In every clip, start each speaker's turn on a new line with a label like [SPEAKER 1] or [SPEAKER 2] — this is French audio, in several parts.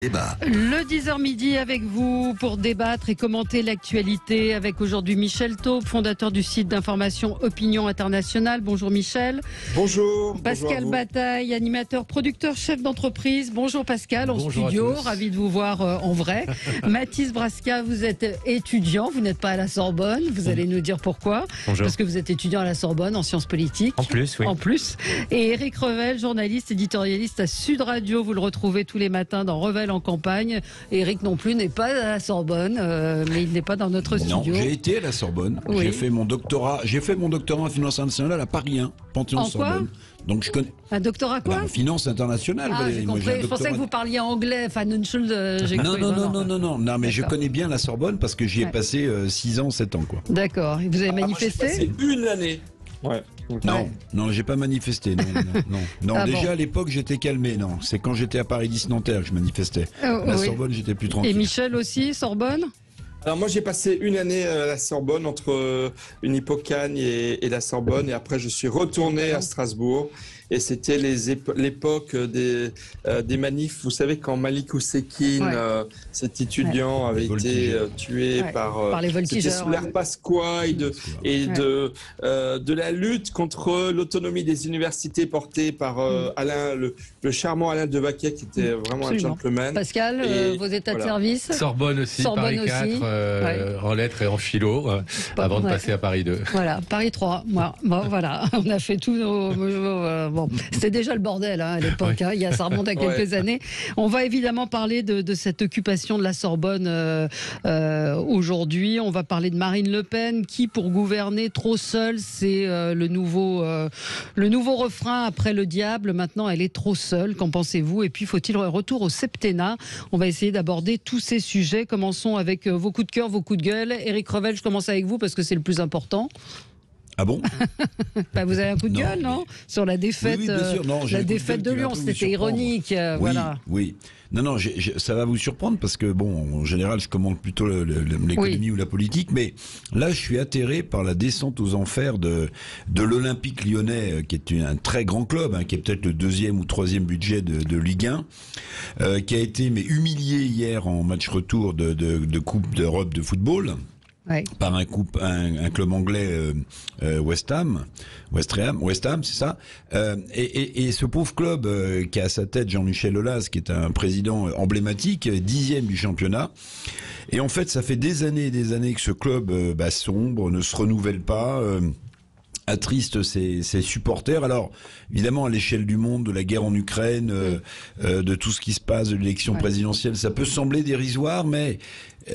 [SPEAKER 1] Débat.
[SPEAKER 2] Le 10h midi avec vous pour débattre et commenter l'actualité avec aujourd'hui Michel Taube, fondateur du site d'information Opinion Internationale. Bonjour Michel.
[SPEAKER 3] Bonjour.
[SPEAKER 2] Pascal Bataille, animateur, producteur, chef d'entreprise. Bonjour Pascal, en studio, ravi de vous voir en vrai. Mathis Brasca, vous êtes étudiant, vous n'êtes pas à la Sorbonne, vous allez nous dire pourquoi.
[SPEAKER 4] Bonjour.
[SPEAKER 2] Parce que vous êtes étudiant à la Sorbonne en sciences politiques.
[SPEAKER 4] En plus, oui.
[SPEAKER 2] En plus. Et Éric Revel, journaliste, éditorialiste à Sud Radio, vous le retrouvez tous les matins dans Revel en campagne. Éric non plus n'est pas à la Sorbonne, mais il n'est pas dans notre studio.
[SPEAKER 1] Non, j'ai été à la Sorbonne.
[SPEAKER 2] Oui.
[SPEAKER 1] J'ai fait mon doctorat en finance internationale à Paris 1, Panthéon-Sorbonne. Donc je connais.
[SPEAKER 2] Un doctorat quoi?
[SPEAKER 1] En finance internationale.
[SPEAKER 2] Ah, j'ai compris. Je pensais que vous parliez anglais, financial.
[SPEAKER 1] Non, mais je connais bien la Sorbonne parce que j'y ai passé 6 ans, 7 ans, quoi.
[SPEAKER 2] D'accord. Et vous avez manifesté?
[SPEAKER 3] C'est une année. Ouais.
[SPEAKER 1] Non, j'ai pas manifesté. Non,
[SPEAKER 2] Ah,
[SPEAKER 1] déjà
[SPEAKER 2] bon.
[SPEAKER 1] à l'époque j'étais calmé. Non, c'est quand j'étais à Paris 10 Nanterre que je manifestais. La
[SPEAKER 2] Oui.
[SPEAKER 1] Sorbonne, j'étais plus
[SPEAKER 2] Et
[SPEAKER 1] tranquille.
[SPEAKER 2] Michel aussi, Sorbonne?
[SPEAKER 3] Alors moi j'ai passé une année à la Sorbonne entre une Hippocagne et la Sorbonne et après je suis retourné à Strasbourg et c'était l'époque des manifs. Vous savez quand Malik Oussekine, cet étudiant, avait été tué par
[SPEAKER 2] les voltigeurs.
[SPEAKER 3] C'était sous l'ère Pasqua et de la lutte contre l'autonomie des universités portée par Alain, le charmant Alain Devaquet qui était vraiment
[SPEAKER 2] Absolument.
[SPEAKER 3] un gentleman.
[SPEAKER 2] Pascal,
[SPEAKER 3] Et
[SPEAKER 2] vos états de
[SPEAKER 3] voilà.
[SPEAKER 2] service?
[SPEAKER 4] Sorbonne aussi,
[SPEAKER 2] Sorbonne
[SPEAKER 4] Paris 4,
[SPEAKER 2] aussi.
[SPEAKER 4] en lettres et en philo, avant de passer à Paris 2.
[SPEAKER 2] Voilà, Paris 3. Moi, bon, voilà, on a fait tout nos. Bon, c'était déjà le bordel à l'époque.
[SPEAKER 4] Oui.
[SPEAKER 2] Ça remonte à quelques années. On va évidemment parler de cette occupation de la Sorbonne aujourd'hui. On va parler de Marine Le Pen qui, pour gouverner trop seule, c'est le nouveau refrain après le diable. Maintenant, elle est trop seule. Qu'en pensez-vous? Et puis, faut-il un retour au septennat? On va essayer d'aborder tous ces sujets. Commençons avec vos coups de cœur, vos coups de gueule. Éric Revel, je commence avec vous parce que c'est le plus important.
[SPEAKER 1] Ah bon?
[SPEAKER 2] Vous avez un coup de gueule, non? Sur la défaite,
[SPEAKER 1] Oui, bien sûr. Non, j'ai
[SPEAKER 2] la
[SPEAKER 1] un coup de
[SPEAKER 2] défaite de
[SPEAKER 1] gueule qui va
[SPEAKER 2] Lyon,
[SPEAKER 1] un peu vous
[SPEAKER 2] c'était
[SPEAKER 1] surprendre.
[SPEAKER 2] ironique. Voilà.
[SPEAKER 1] Oui. Non, ça va vous surprendre parce que, bon, en général, je commande plutôt l'économie ou la politique, mais là, je suis atterré par la descente aux enfers de l'Olympique Lyonnais, qui est un très grand club, qui est peut-être le 2e ou 3e budget de Ligue 1, qui a été humilié hier en match retour de Coupe d'Europe de football.
[SPEAKER 2] Ouais.
[SPEAKER 1] Par un club anglais, West Ham, c'est ça. Et ce pauvre club qui a à sa tête Jean-Michel Aulas, qui est un président emblématique, 10e du championnat. Et en fait, ça fait des années et des années que ce club sombre, ne se renouvelle pas. Attriste ses supporters. Alors, évidemment, à l'échelle du monde, de la guerre en Ukraine, de tout ce qui se passe, de l'élection présidentielle, ça peut sembler dérisoire, mais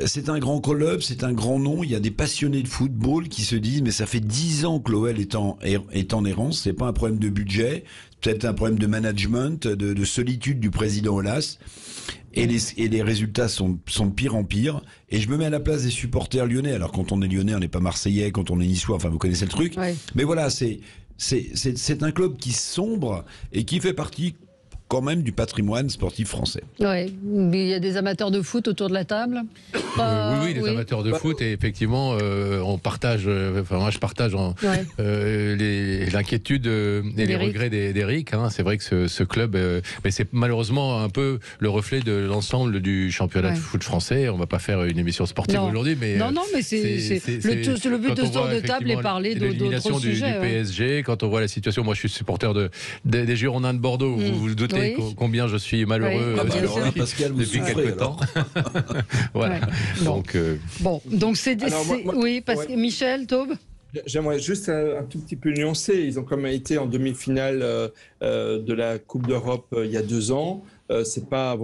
[SPEAKER 1] c'est un grand club, c'est un grand nom. Il y a des passionnés de football qui se disent, mais ça fait 10 ans que l'OL est en errance. C'est pas un problème de budget, peut-être un problème de management, de solitude du président Aulas. Et les résultats sont de pire en pire. Et je me mets à la place des supporters lyonnais. Alors quand on est lyonnais, on n'est pas marseillais. Quand on est niçois, enfin vous connaissez le truc.
[SPEAKER 2] Ouais.
[SPEAKER 1] Mais voilà, c'est un club qui sombre et qui fait partie quand même du patrimoine sportif français.
[SPEAKER 2] Ouais. Il y a des amateurs de foot autour de la table.
[SPEAKER 4] Oui, des amateurs de foot. Et effectivement, on partage, moi je partage l'inquiétude et les regrets d'Éric. C'est vrai que ce club, mais c'est malheureusement un peu le reflet de l'ensemble du championnat de foot français. On va pas faire une émission sportive aujourd'hui, mais
[SPEAKER 2] non, mais c'est le but de ce tour de table est parler d'autres sujets.
[SPEAKER 4] Du PSG, quand on voit la situation, moi je suis supporter des Girondins de Bordeaux. Vous vous doutez combien je suis malheureux
[SPEAKER 1] Pascal, vous
[SPEAKER 4] depuis
[SPEAKER 1] souffrez,
[SPEAKER 4] quelques temps. Voilà.
[SPEAKER 2] Ouais. Donc c'est parce que Michel Taube.
[SPEAKER 3] J'aimerais juste un tout petit peu nuancer. Ils ont quand même été en demi-finale de la Coupe d'Europe il y a 2 ans. C'est pas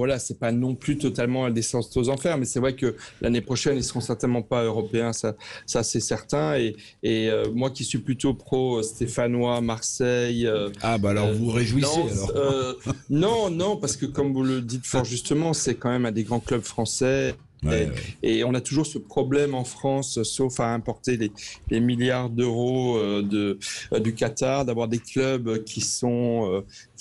[SPEAKER 3] non plus totalement la descente aux enfers, mais c'est vrai que l'année prochaine ils seront certainement pas européens, ça c'est certain. Et moi qui suis plutôt pro stéphanois, Marseille.
[SPEAKER 1] Alors vous vous réjouissez
[SPEAKER 3] Nantes, non, parce que comme vous le dites fort justement, c'est quand même un des grands clubs français. Et on a toujours ce problème en France, sauf à importer les milliards d'euros du Qatar, d'avoir des clubs qui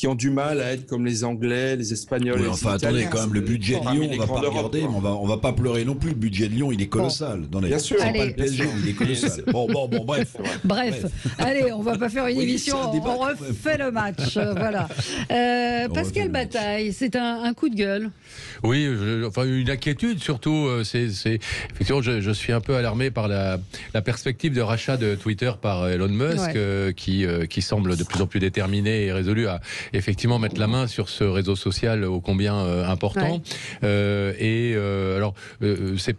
[SPEAKER 3] ont du mal à être comme les Anglais, les Espagnols, les
[SPEAKER 1] enfin,
[SPEAKER 3] Italiens.
[SPEAKER 1] Attendez, quand même, le budget de Lyon, on va pas regarder, mais on va pas pleurer non plus. Le budget de Lyon, il est colossal.
[SPEAKER 3] Bien sûr.
[SPEAKER 1] C'est pas le PSG, il est colossal. Bon, bref.
[SPEAKER 2] Bref, allez, on va pas faire une émission, on refait le match. Voilà. Pascal Bataille, c'est un coup de gueule.
[SPEAKER 4] Oui, enfin une inquiétude surtout. Effectivement, je suis un peu alarmé par la perspective de rachat de Twitter par Elon Musk, qui semble de plus en plus déterminé et résolu à effectivement mettre la main sur ce réseau social ô combien important. Alors,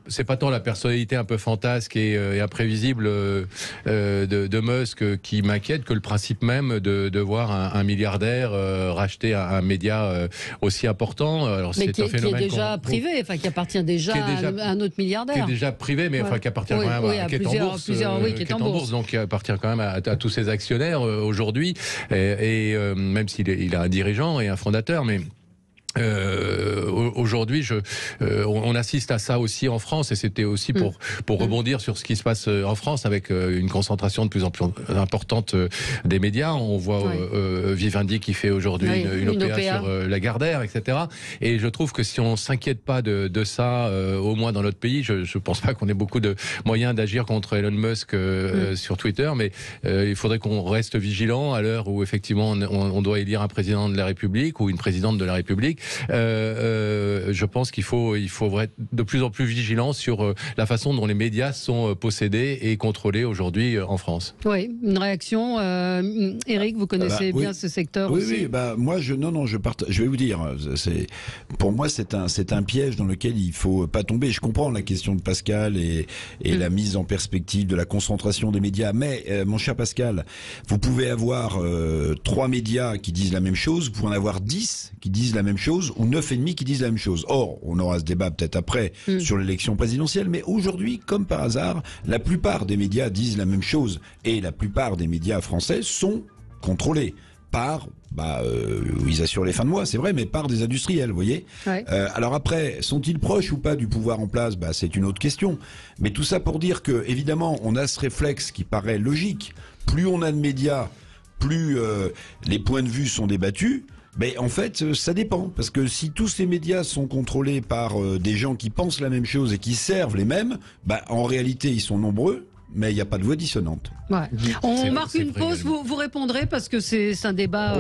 [SPEAKER 4] c'est pas tant la personnalité un peu fantasque et imprévisible de Musk qui m'inquiète que le principe même de voir un milliardaire racheter un média aussi important. Alors,
[SPEAKER 2] mais qui est déjà privé, enfin qui appartient déjà à un autre milliardaire.
[SPEAKER 4] Qui est déjà privé, mais enfin qui appartient quand même
[SPEAKER 2] à plusieurs, qui est en bourse.
[SPEAKER 4] Donc qui appartient quand même à tous ses actionnaires aujourd'hui, et même s'il a un dirigeant et un fondateur, mais aujourd'hui, on assiste à ça aussi en France, et c'était aussi pour rebondir sur ce qui se passe en France avec une concentration de plus en plus importante des médias. On voit Vivendi qui fait aujourd'hui une OPA sur Lagardère, etc. Et je trouve que si on s'inquiète pas de ça, au moins dans notre pays, je pense pas qu'on ait beaucoup de moyens d'agir contre Elon Musk sur Twitter, mais il faudrait qu'on reste vigilant à l'heure où effectivement on doit élire un président de la République ou une présidente de la République. Je pense qu'il faut être de plus en plus vigilant sur la façon dont les médias sont possédés et contrôlés aujourd'hui en France.
[SPEAKER 2] Oui, une réaction. Éric, vous connaissez bien ce secteur aussi.
[SPEAKER 1] Oui, moi, je vais vous dire, pour moi, c'est un piège dans lequel il faut pas tomber. Je comprends la question de Pascal et la mise en perspective de la concentration des médias, mais mon cher Pascal, vous pouvez avoir 3 médias qui disent la même chose, vous pouvez en avoir 10 qui disent la même chose, ou 9,5 qui disent la même chose. Or, on aura ce débat peut-être après sur l'élection présidentielle, mais aujourd'hui, comme par hasard, la plupart des médias disent la même chose, et la plupart des médias français sont contrôlés par, ils assurent les fins de mois, c'est vrai, mais par des industriels, vous voyez. Alors après, sont-ils proches ou pas du pouvoir en place ? C'est une autre question. Mais tout ça pour dire que, évidemment, on a ce réflexe qui paraît logique. Plus on a de médias, plus les points de vue sont débattus. Mais en fait, ça dépend, parce que si tous ces médias sont contrôlés par des gens qui pensent la même chose et qui servent les mêmes, en réalité, ils sont nombreux, mais il n'y a pas de voix dissonante.
[SPEAKER 2] On marque une pause, vous répondrez, parce que c'est un débat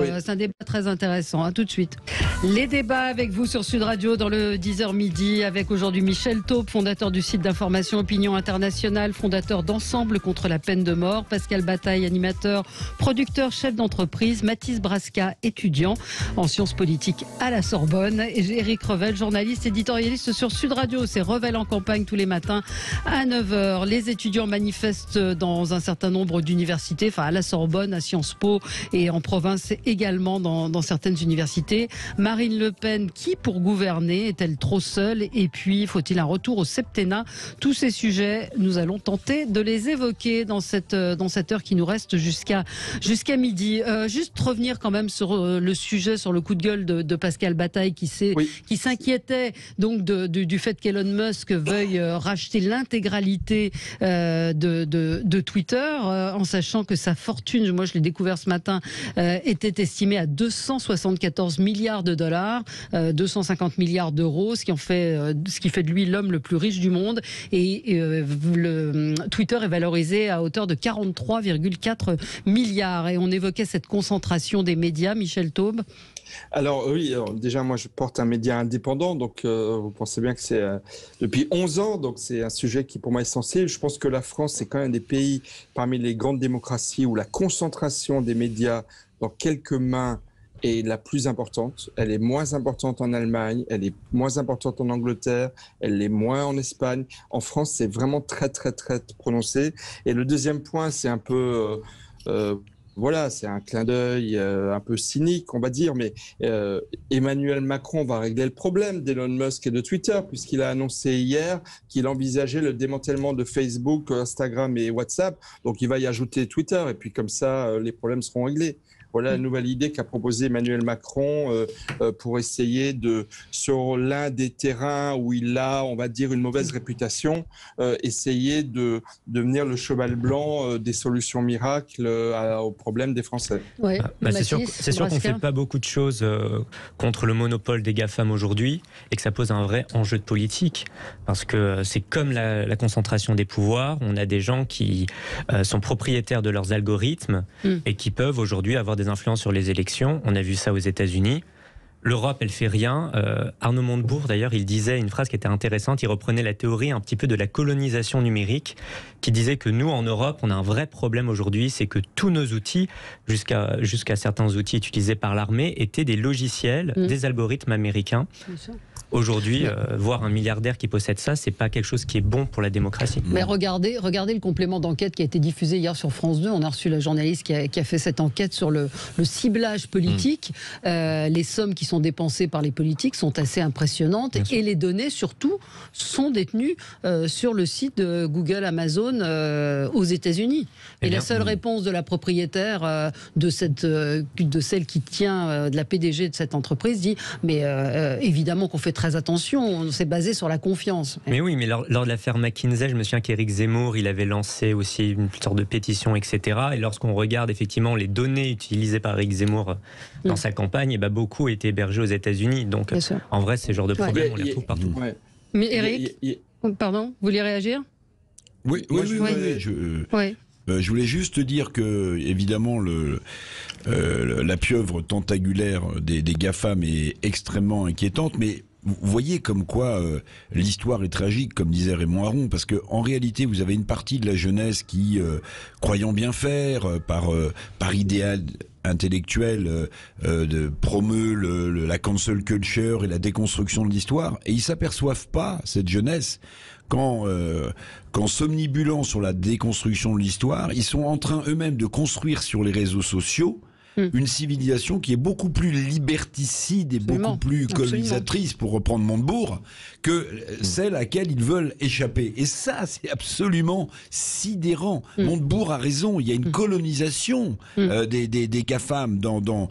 [SPEAKER 2] très intéressant. À tout de suite. Les débats avec vous sur Sud Radio dans le 10h midi, avec aujourd'hui Michel Taube, fondateur du site d'information Opinion Internationale, fondateur d'Ensemble contre la peine de mort, Pascal Bataille, animateur, producteur, chef d'entreprise, Mathis Brasca, étudiant en sciences politiques à la Sorbonne, et Éric Revel, journaliste, éditorialiste sur Sud Radio. C'est Revel en campagne tous les matins à 9h. Les étudiants manifestent dans un certain nombre d'universités, enfin à la Sorbonne, à Sciences Po et en province également dans certaines universités. Marine Le Pen, qui pour gouverner, est-elle trop seule? Et puis, faut-il un retour au septennat? Tous ces sujets, nous allons tenter de les évoquer dans cette heure qui nous reste jusqu'à midi. Juste revenir quand même sur le sujet, sur le coup de gueule de Pascal Bataille qui s'inquiétait donc du fait qu'Elon Musk veuille racheter l'intégralité de Twitter, en sachant que sa fortune, moi je l'ai découvert ce matin, était estimée à 274 milliards de dollars, 250 milliards d'euros, ce qui fait de lui l'homme le plus riche du monde. Et Twitter est valorisé à hauteur de 43,4 milliards. Et on évoquait cette concentration des médias, Michel Taube.
[SPEAKER 3] Alors déjà moi je porte un média indépendant, donc vous pensez bien que c'est depuis 11 ans, donc c'est un sujet qui pour moi est essentiel. Je pense que la France c'est quand même un des pays parmi les grandes démocraties où la concentration des médias dans quelques mains est la plus importante. Elle est moins importante en Allemagne, elle est moins importante en Angleterre, elle l'est moins en Espagne. En France c'est vraiment très très très prononcé. Et le deuxième point c'est un peu c'est un clin d'œil un peu cynique, on va dire, mais Emmanuel Macron va régler le problème d'Elon Musk et de Twitter, puisqu'il a annoncé hier qu'il envisageait le démantèlement de Facebook, Instagram et WhatsApp. Donc, il va y ajouter Twitter, et puis comme ça, les problèmes seront réglés. voilà la nouvelle idée qu'a proposée Emmanuel Macron pour essayer sur l'un des terrains où il a, on va dire, une mauvaise réputation, essayer de devenir le cheval blanc des solutions miracles aux problèmes des Français.
[SPEAKER 2] Ouais.
[SPEAKER 5] C'est sûr qu'on ne fait pas beaucoup de choses contre le monopole des GAFAM aujourd'hui et que ça pose un vrai enjeu de politique parce que c'est comme la concentration des pouvoirs. On a des gens qui sont propriétaires de leurs algorithmes et qui peuvent aujourd'hui avoir des influences sur les élections. On a vu ça aux États-Unis. L'Europe, elle fait rien. Arnaud Montebourg, d'ailleurs, il disait une phrase qui était intéressante. Il reprenait la théorie un petit peu de la colonisation numérique, qui disait que nous, en Europe, on a un vrai problème aujourd'hui, c'est que tous nos outils, jusqu'à certains outils utilisés par l'armée, étaient des logiciels, des algorithmes américains. Aujourd'hui, voir un milliardaire qui possède ça, c'est pas quelque chose qui est bon pour la démocratie.
[SPEAKER 2] Mais regardez le complément d'enquête qui a été diffusé hier sur France 2. On a reçu la journaliste qui a fait cette enquête sur le ciblage politique. Les sommes qui sont dépensées par les politiques sont assez impressionnantes et les données, surtout, sont détenues sur le site de Google, Amazon aux États-Unis. Et la seule réponse de la propriétaire de celle qui tient de la PDG de cette entreprise dit mais évidemment qu'on fait très attention, on s'est basé sur la confiance.
[SPEAKER 5] Mais oui, mais lors de l'affaire McKinsey, je me souviens qu'Éric Zemmour, il avait lancé aussi une sorte de pétition, etc. Et lorsqu'on regarde effectivement les données utilisées par Éric Zemmour dans sa campagne, beaucoup étaient hébergées aux États-Unis. Donc en vrai, ces genres de problèmes, on les retrouve partout.
[SPEAKER 2] Mais Éric, pardon, vous voulez réagir ?
[SPEAKER 1] Oui. Je voulais juste dire que, évidemment, la pieuvre tentaculaire des GAFAM est extrêmement inquiétante, mais vous voyez comme quoi l'histoire est tragique, comme disait Raymond Aron, parce que en réalité, vous avez une partie de la jeunesse qui, croyant bien faire, par idéal intellectuel, promeut la cancel culture et la déconstruction de l'histoire, et ils s'aperçoivent pas, cette jeunesse, qu'en somnibulant sur la déconstruction de l'histoire, ils sont en train eux-mêmes de construire sur les réseaux sociaux une civilisation qui est beaucoup plus liberticide et beaucoup plus colonisatrice, pour reprendre Montebourg, que celle à laquelle ils veulent échapper. Et ça, c'est absolument sidérant. Montebourg a raison, il y a une colonisation des GAFAM dans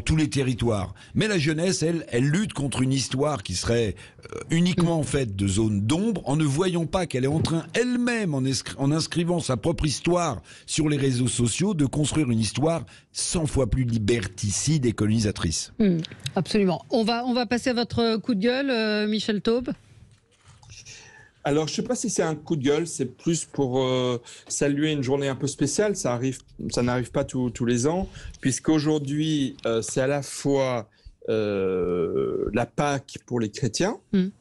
[SPEAKER 1] tous les territoires. Mais la jeunesse, elle lutte contre une histoire qui serait uniquement faite de zones d'ombre, en ne voyant pas qu'elle est en train elle-même, en inscrivant sa propre histoire sur les réseaux sociaux, de construire une histoire 100 fois plus liberticide et colonisatrice.
[SPEAKER 2] Absolument. On va passer à votre coup de gueule, Michel Taube.
[SPEAKER 3] Alors, je ne sais pas si c'est un coup de gueule, c'est plus pour saluer une journée un peu spéciale. Ça n'arrive pas tous les ans, puisqu'aujourd'hui, c'est à la fois la Pâque pour les chrétiens,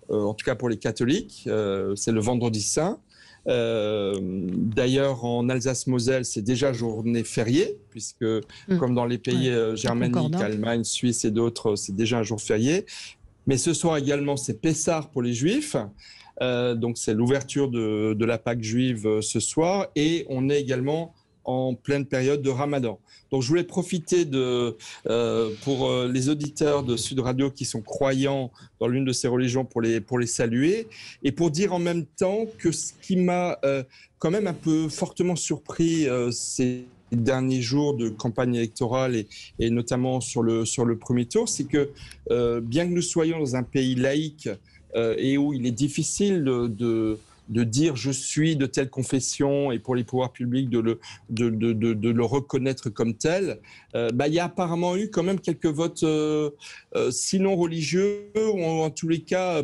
[SPEAKER 3] en tout cas pour les catholiques, c'est le vendredi saint. D'ailleurs, en Alsace-Moselle, c'est déjà journée fériée, puisque comme dans les pays germaniques, Allemagne, Suisse et d'autres, c'est déjà un jour férié. Mais ce soir également, c'est Pessah pour les Juifs. Donc c'est l'ouverture de la Pâque juive ce soir. Et on est également en pleine période de Ramadan. Donc je voulais profiter pour les auditeurs de Sud Radio qui sont croyants dans l'une de ces religions pour les saluer et pour dire en même temps que ce qui m'a quand même un peu fortement surpris ces derniers jours de campagne électorale et notamment sur le premier tour, c'est que bien que nous soyons dans un pays laïque et où il est difficile de dire je suis de telle confession et pour les pouvoirs publics de le reconnaître comme tel, il y a apparemment eu quand même quelques votes sinon religieux ou en tous les cas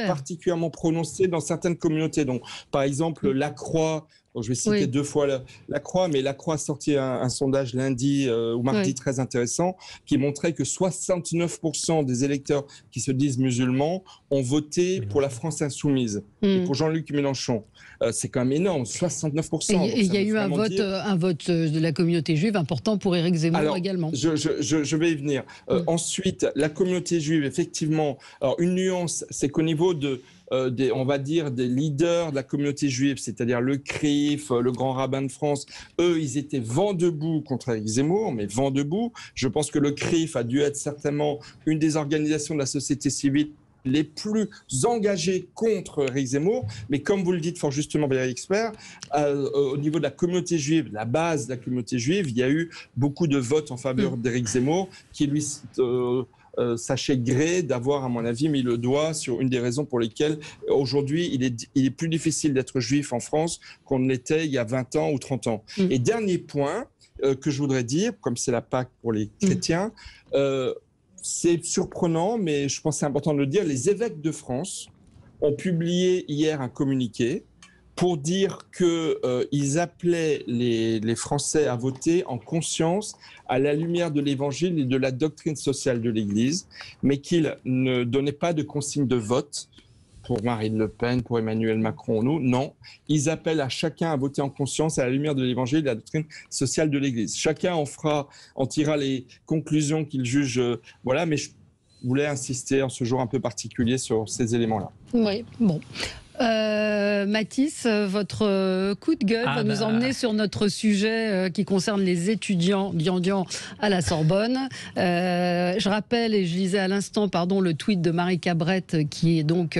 [SPEAKER 3] particulièrement prononcés dans certaines communautés. Donc par exemple la Croix, donc je vais citer deux fois la Croix, mais la Croix a sorti un sondage lundi ou mardi très intéressant qui montrait que 69% des électeurs qui se disent musulmans ont voté pour la France insoumise et pour Jean-Luc Mélenchon. C'est quand même énorme, 69%.
[SPEAKER 2] Et il y a eu un vote de la communauté juive important pour Éric Zemmour également.
[SPEAKER 3] Je vais y venir. Ensuite, la communauté juive, effectivement, alors une nuance, c'est qu'au niveau on va dire des leaders de la communauté juive, c'est-à-dire le CRIF, le Grand Rabbin de France, eux, ils étaient vent debout contre Éric Zemmour, mais vent debout. Je pense que le CRIF a dû être certainement une des organisations de la société civile les plus engagés contre Éric Zemmour, mais comme vous le dites fort justement, Valérie Expert, au niveau de la communauté juive, la base de la communauté juive, il y a eu beaucoup de votes en faveur d'Éric Zemmour, qui lui sachez gré d'avoir, à mon avis, mis le doigt sur une des raisons pour lesquelles aujourd'hui il est plus difficile d'être juif en France qu'on ne l'était il y a 20 ans ou 30 ans. Et dernier point que je voudrais dire, comme c'est la Pâque pour les chrétiens, c'est surprenant, mais je pense que c'est important de le dire, les évêques de France ont publié hier un communiqué pour dire qu'ils appelaient les Français à voter en conscience à la lumière de l'Évangile et de la doctrine sociale de l'Église, mais qu'ils ne donnaient pas de consigne de vote pour Marine Le Pen, pour Emmanuel Macron, nous, non. Ils appellent à chacun à voter en conscience à la lumière de l'Évangile et de la doctrine sociale de l'Église. Chacun en tirera les conclusions qu'il juge, voilà, mais je voulais insister en ce jour un peu particulier sur ces éléments-là.
[SPEAKER 2] Oui, bon. Mathis, votre coup de gueule va nous emmener sur notre sujet qui concerne les étudiants à la Sorbonne. Je rappelle, et je lisais à l'instant, le tweet de Marie Cabrette, qui est donc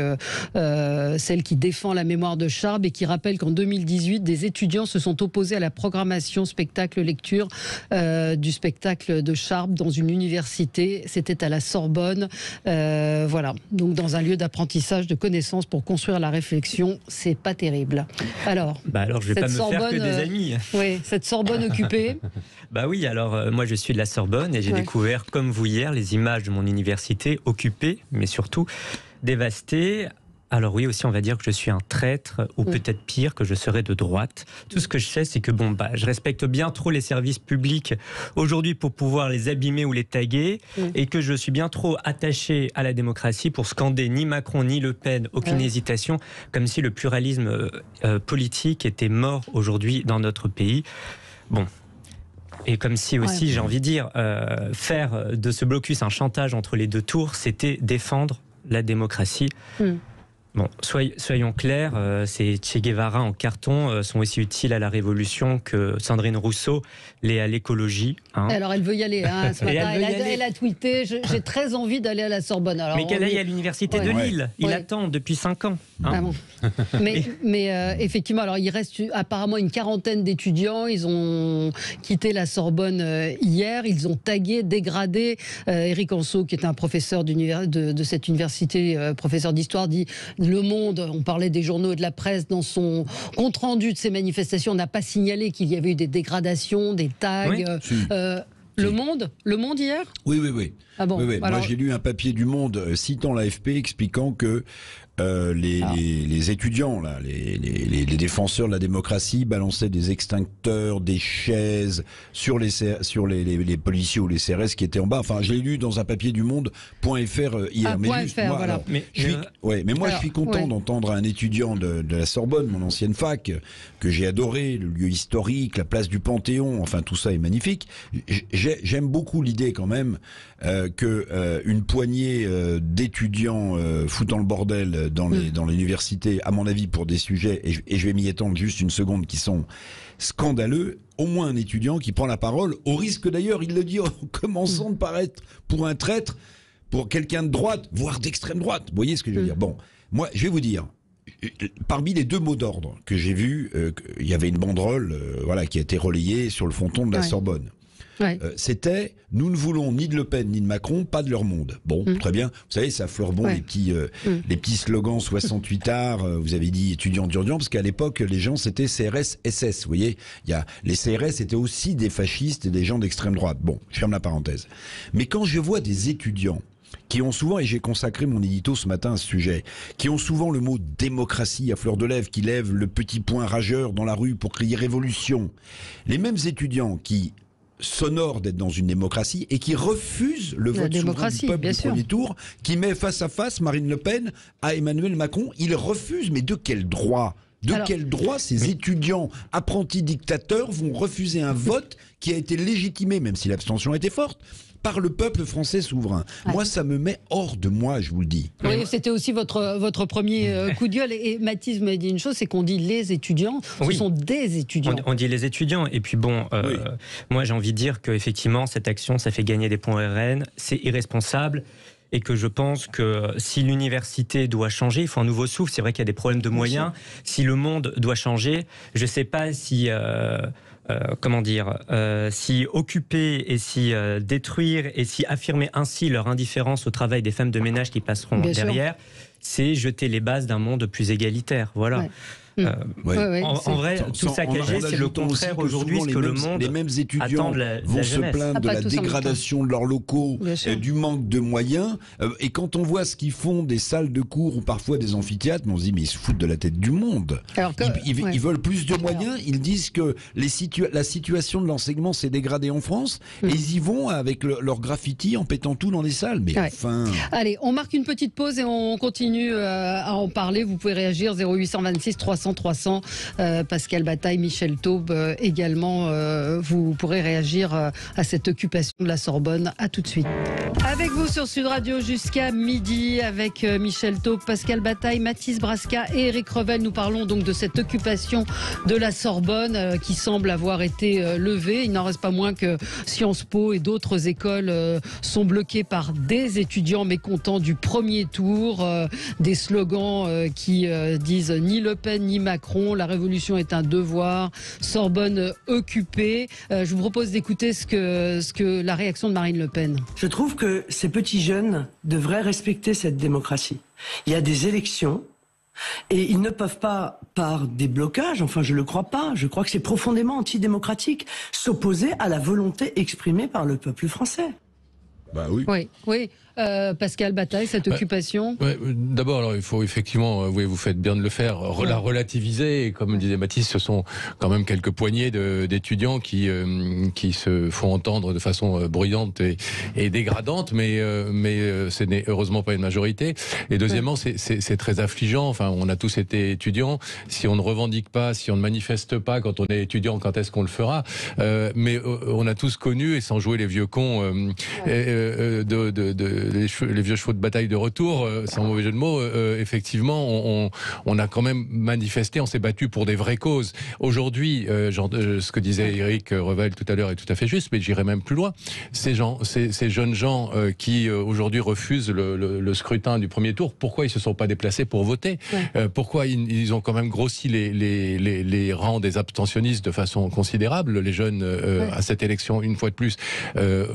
[SPEAKER 2] celle qui défend la mémoire de Charb et qui rappelle qu'en 2018, des étudiants se sont opposés à la programmation spectacle-lecture du spectacle de Charb dans une université. C'était à la Sorbonne. Voilà, donc dans un lieu d'apprentissage de connaissances pour construire la réflexion. C'est pas terrible. Alors
[SPEAKER 5] je vais pas me faire que des amis.
[SPEAKER 2] Oui, cette Sorbonne occupée.
[SPEAKER 5] Oui, alors moi je suis de la Sorbonne et j'ai découvert comme vous hier les images de mon université occupée, mais surtout dévastée. Alors oui, aussi on va dire que je suis un traître, ou peut-être pire, que je serais de droite. Tout ce que je sais, c'est que je respecte bien trop les services publics aujourd'hui pour pouvoir les abîmer ou les taguer, et que je suis bien trop attaché à la démocratie pour scander ni Macron ni Le Pen, aucune hésitation, comme si le pluralisme politique était mort aujourd'hui dans notre pays. Bon. Et comme si aussi, j'ai envie de dire, faire de ce blocus un chantage entre les deux tours, c'était défendre la démocratie. Bon, soyons clairs, ces Che Guevara en carton sont aussi utiles à la Révolution que Sandrine Rousseau l'est à l'écologie.
[SPEAKER 2] Alors elle veut y aller, ce matin, elle a tweeté, j'ai très envie d'aller à la Sorbonne. Alors,
[SPEAKER 5] mais qu'elle aille à l'université de Lille, il attend depuis 5 ans.
[SPEAKER 2] Mais effectivement, alors il reste apparemment une quarantaine d'étudiants, ils ont quitté la Sorbonne hier, ils ont tagué, dégradé. Éric Anceau, qui est un professeur de cette université, professeur d'histoire, dit Le Monde, on parlait des journaux et de la presse, dans son compte-rendu de ces manifestations, n'a pas signalé qu'il y avait eu des dégradations, des tags. Le Monde hier ?
[SPEAKER 1] Oui.
[SPEAKER 2] Ah bon,
[SPEAKER 1] oui. Alors... Moi, j'ai lu un papier du Monde citant l'AFP expliquant que les étudiants, là, les défenseurs de la démocratie balançaient des extincteurs, des chaises sur les policiers ou les CRS qui étaient en bas. Enfin, je l'ai lu dans un papier du Monde.fr hier. Mais moi, je suis content d'entendre un étudiant de la Sorbonne, mon ancienne fac, que j'ai adoré, le lieu historique, la place du Panthéon, enfin tout ça est magnifique. J'aime beaucoup l'idée quand même que une poignée d'étudiants foutant le bordel dans l'université, à mon avis, pour des sujets, et je vais m'y étendre juste une seconde, qui sont scandaleux, au moins un étudiant qui prend la parole, au risque d'ailleurs, il le dit en commençant de paraître pour un traître, pour quelqu'un de droite, voire d'extrême droite. Vous voyez ce que je veux dire ? Bon, moi, je vais vous dire, parmi les 2 mots d'ordre que j'ai vus, il y avait une banderole qui a été relayée sur le fronton de la Sorbonne. C'était « Nous ne voulons ni de Le Pen ni de Macron, pas de leur monde ». Bon, très bien. Vous savez, ça fleure bon les petits slogans 68 arts. Vous avez dit étudiants d'urgence, parce qu'à l'époque, les gens, c'était CRS-SS. Vous voyez, les CRS étaient aussi des fascistes et des gens d'extrême droite. Bon, je ferme la parenthèse. Mais quand je vois des étudiants qui ont souvent, et j'ai consacré mon édito ce matin à ce sujet, qui ont souvent le mot démocratie à fleur de lèvres, qui lèvent le petit poing rageur dans la rue pour crier révolution, les mêmes étudiants qui s'honorent d'être dans une démocratie et qui refusent le vote souverain du peuple du premier tour, qui met face à face Marine Le Pen à Emmanuel Macron. Ils refusent, mais de quel droit ? Quel droit ces étudiants apprentis dictateurs vont refuser un vote qui a été légitimé, même si l'abstention était forte, par le peuple français souverain? Moi, ça me met hors de moi, je vous le dis.
[SPEAKER 2] Oui, c'était aussi votre premier coup de gueule. Et Mathis m'a dit une chose, c'est qu'on dit les étudiants, ce sont des étudiants.
[SPEAKER 5] On dit les étudiants. Et puis bon, moi j'ai envie de dire qu'effectivement, cette action, ça fait gagner des points RN, c'est irresponsable. et que je pense que si l'université doit changer, il faut un nouveau souffle. C'est vrai qu'il y a des problèmes de moyens. Si le monde doit changer, je ne sais pas si... si occuper et si détruire et si affirmer ainsi leur indifférence au travail des femmes de ménage qui passeront derrière, c'est jeter les bases d'un monde plus égalitaire. Voilà.
[SPEAKER 2] Ouais.
[SPEAKER 5] En vrai, tout saccagé, c'est le contraire aujourd'hui, ce que le monde
[SPEAKER 1] les mêmes étudiants vont se plaindre de la dégradation de leurs locaux, du manque de moyens. Et quand on voit ce qu'ils font des salles de cours ou parfois des amphithéâtres, on se dit mais ils se foutent de la tête du monde. Ils veulent plus de moyens. Ils disent que la situation de l'enseignement s'est dégradée en France et ils y vont avec leur graffiti en pétant tout dans les salles. Mais enfin.
[SPEAKER 2] Allez, on marque une petite pause et on continue à en parler. Vous pouvez réagir 0826 300 300. Pascal Bataille, Michel Taube également. Vous pourrez réagir à cette occupation de la Sorbonne. À tout de suite. Avec vous sur Sud Radio jusqu'à midi avec Michel Taube, Pascal Bataille, Mathis Brasca et Éric Revel. Nous parlons donc de cette occupation de la Sorbonne qui semble avoir été levée. Il n'en reste pas moins que Sciences Po et d'autres écoles sont bloquées par des étudiants mécontents du premier tour. Des slogans qui disent ni Le Pen ni Macron, la révolution est un devoir, Sorbonne occupée. Je vous propose d'écouter ce que la réaction de Marine Le Pen.
[SPEAKER 6] Je trouve que ces petits jeunes devraient respecter cette démocratie. Il y a des élections et ils ne peuvent pas, par des blocages, enfin je ne le crois pas, je crois que c'est profondément antidémocratique, s'opposer à la volonté exprimée par le peuple français.
[SPEAKER 1] Bah oui.
[SPEAKER 2] Oui. Pascal Bataille, cette occupation.
[SPEAKER 4] D'abord, alors il faut effectivement, vous faites bien de le faire, la relativiser. Et comme disait Mathis, ce sont quand même quelques poignées d'étudiants qui se font entendre de façon bruyante et dégradante, mais ce n'est heureusement pas une majorité. Et deuxièmement, c'est très affligeant. Enfin, on a tous été étudiants. Si on ne revendique pas, si on ne manifeste pas quand on est étudiant, quand est-ce qu'on le fera? Mais on a tous connu, et sans jouer les vieux cons, les vieux chevaux de bataille de retour, sans mauvais jeu de mots, effectivement, on a quand même manifesté, on s'est battu pour des vraies causes. Aujourd'hui, ce que disait Éric Revel tout à l'heure est tout à fait juste, mais j'irai même plus loin. Ces jeunes gens qui aujourd'hui refusent le scrutin du premier tour, pourquoi ils se sont pas déplacés pour voter? Pourquoi ils ont quand même grossi les rangs des abstentionnistes de façon considérable, les jeunes à cette élection, une fois de plus.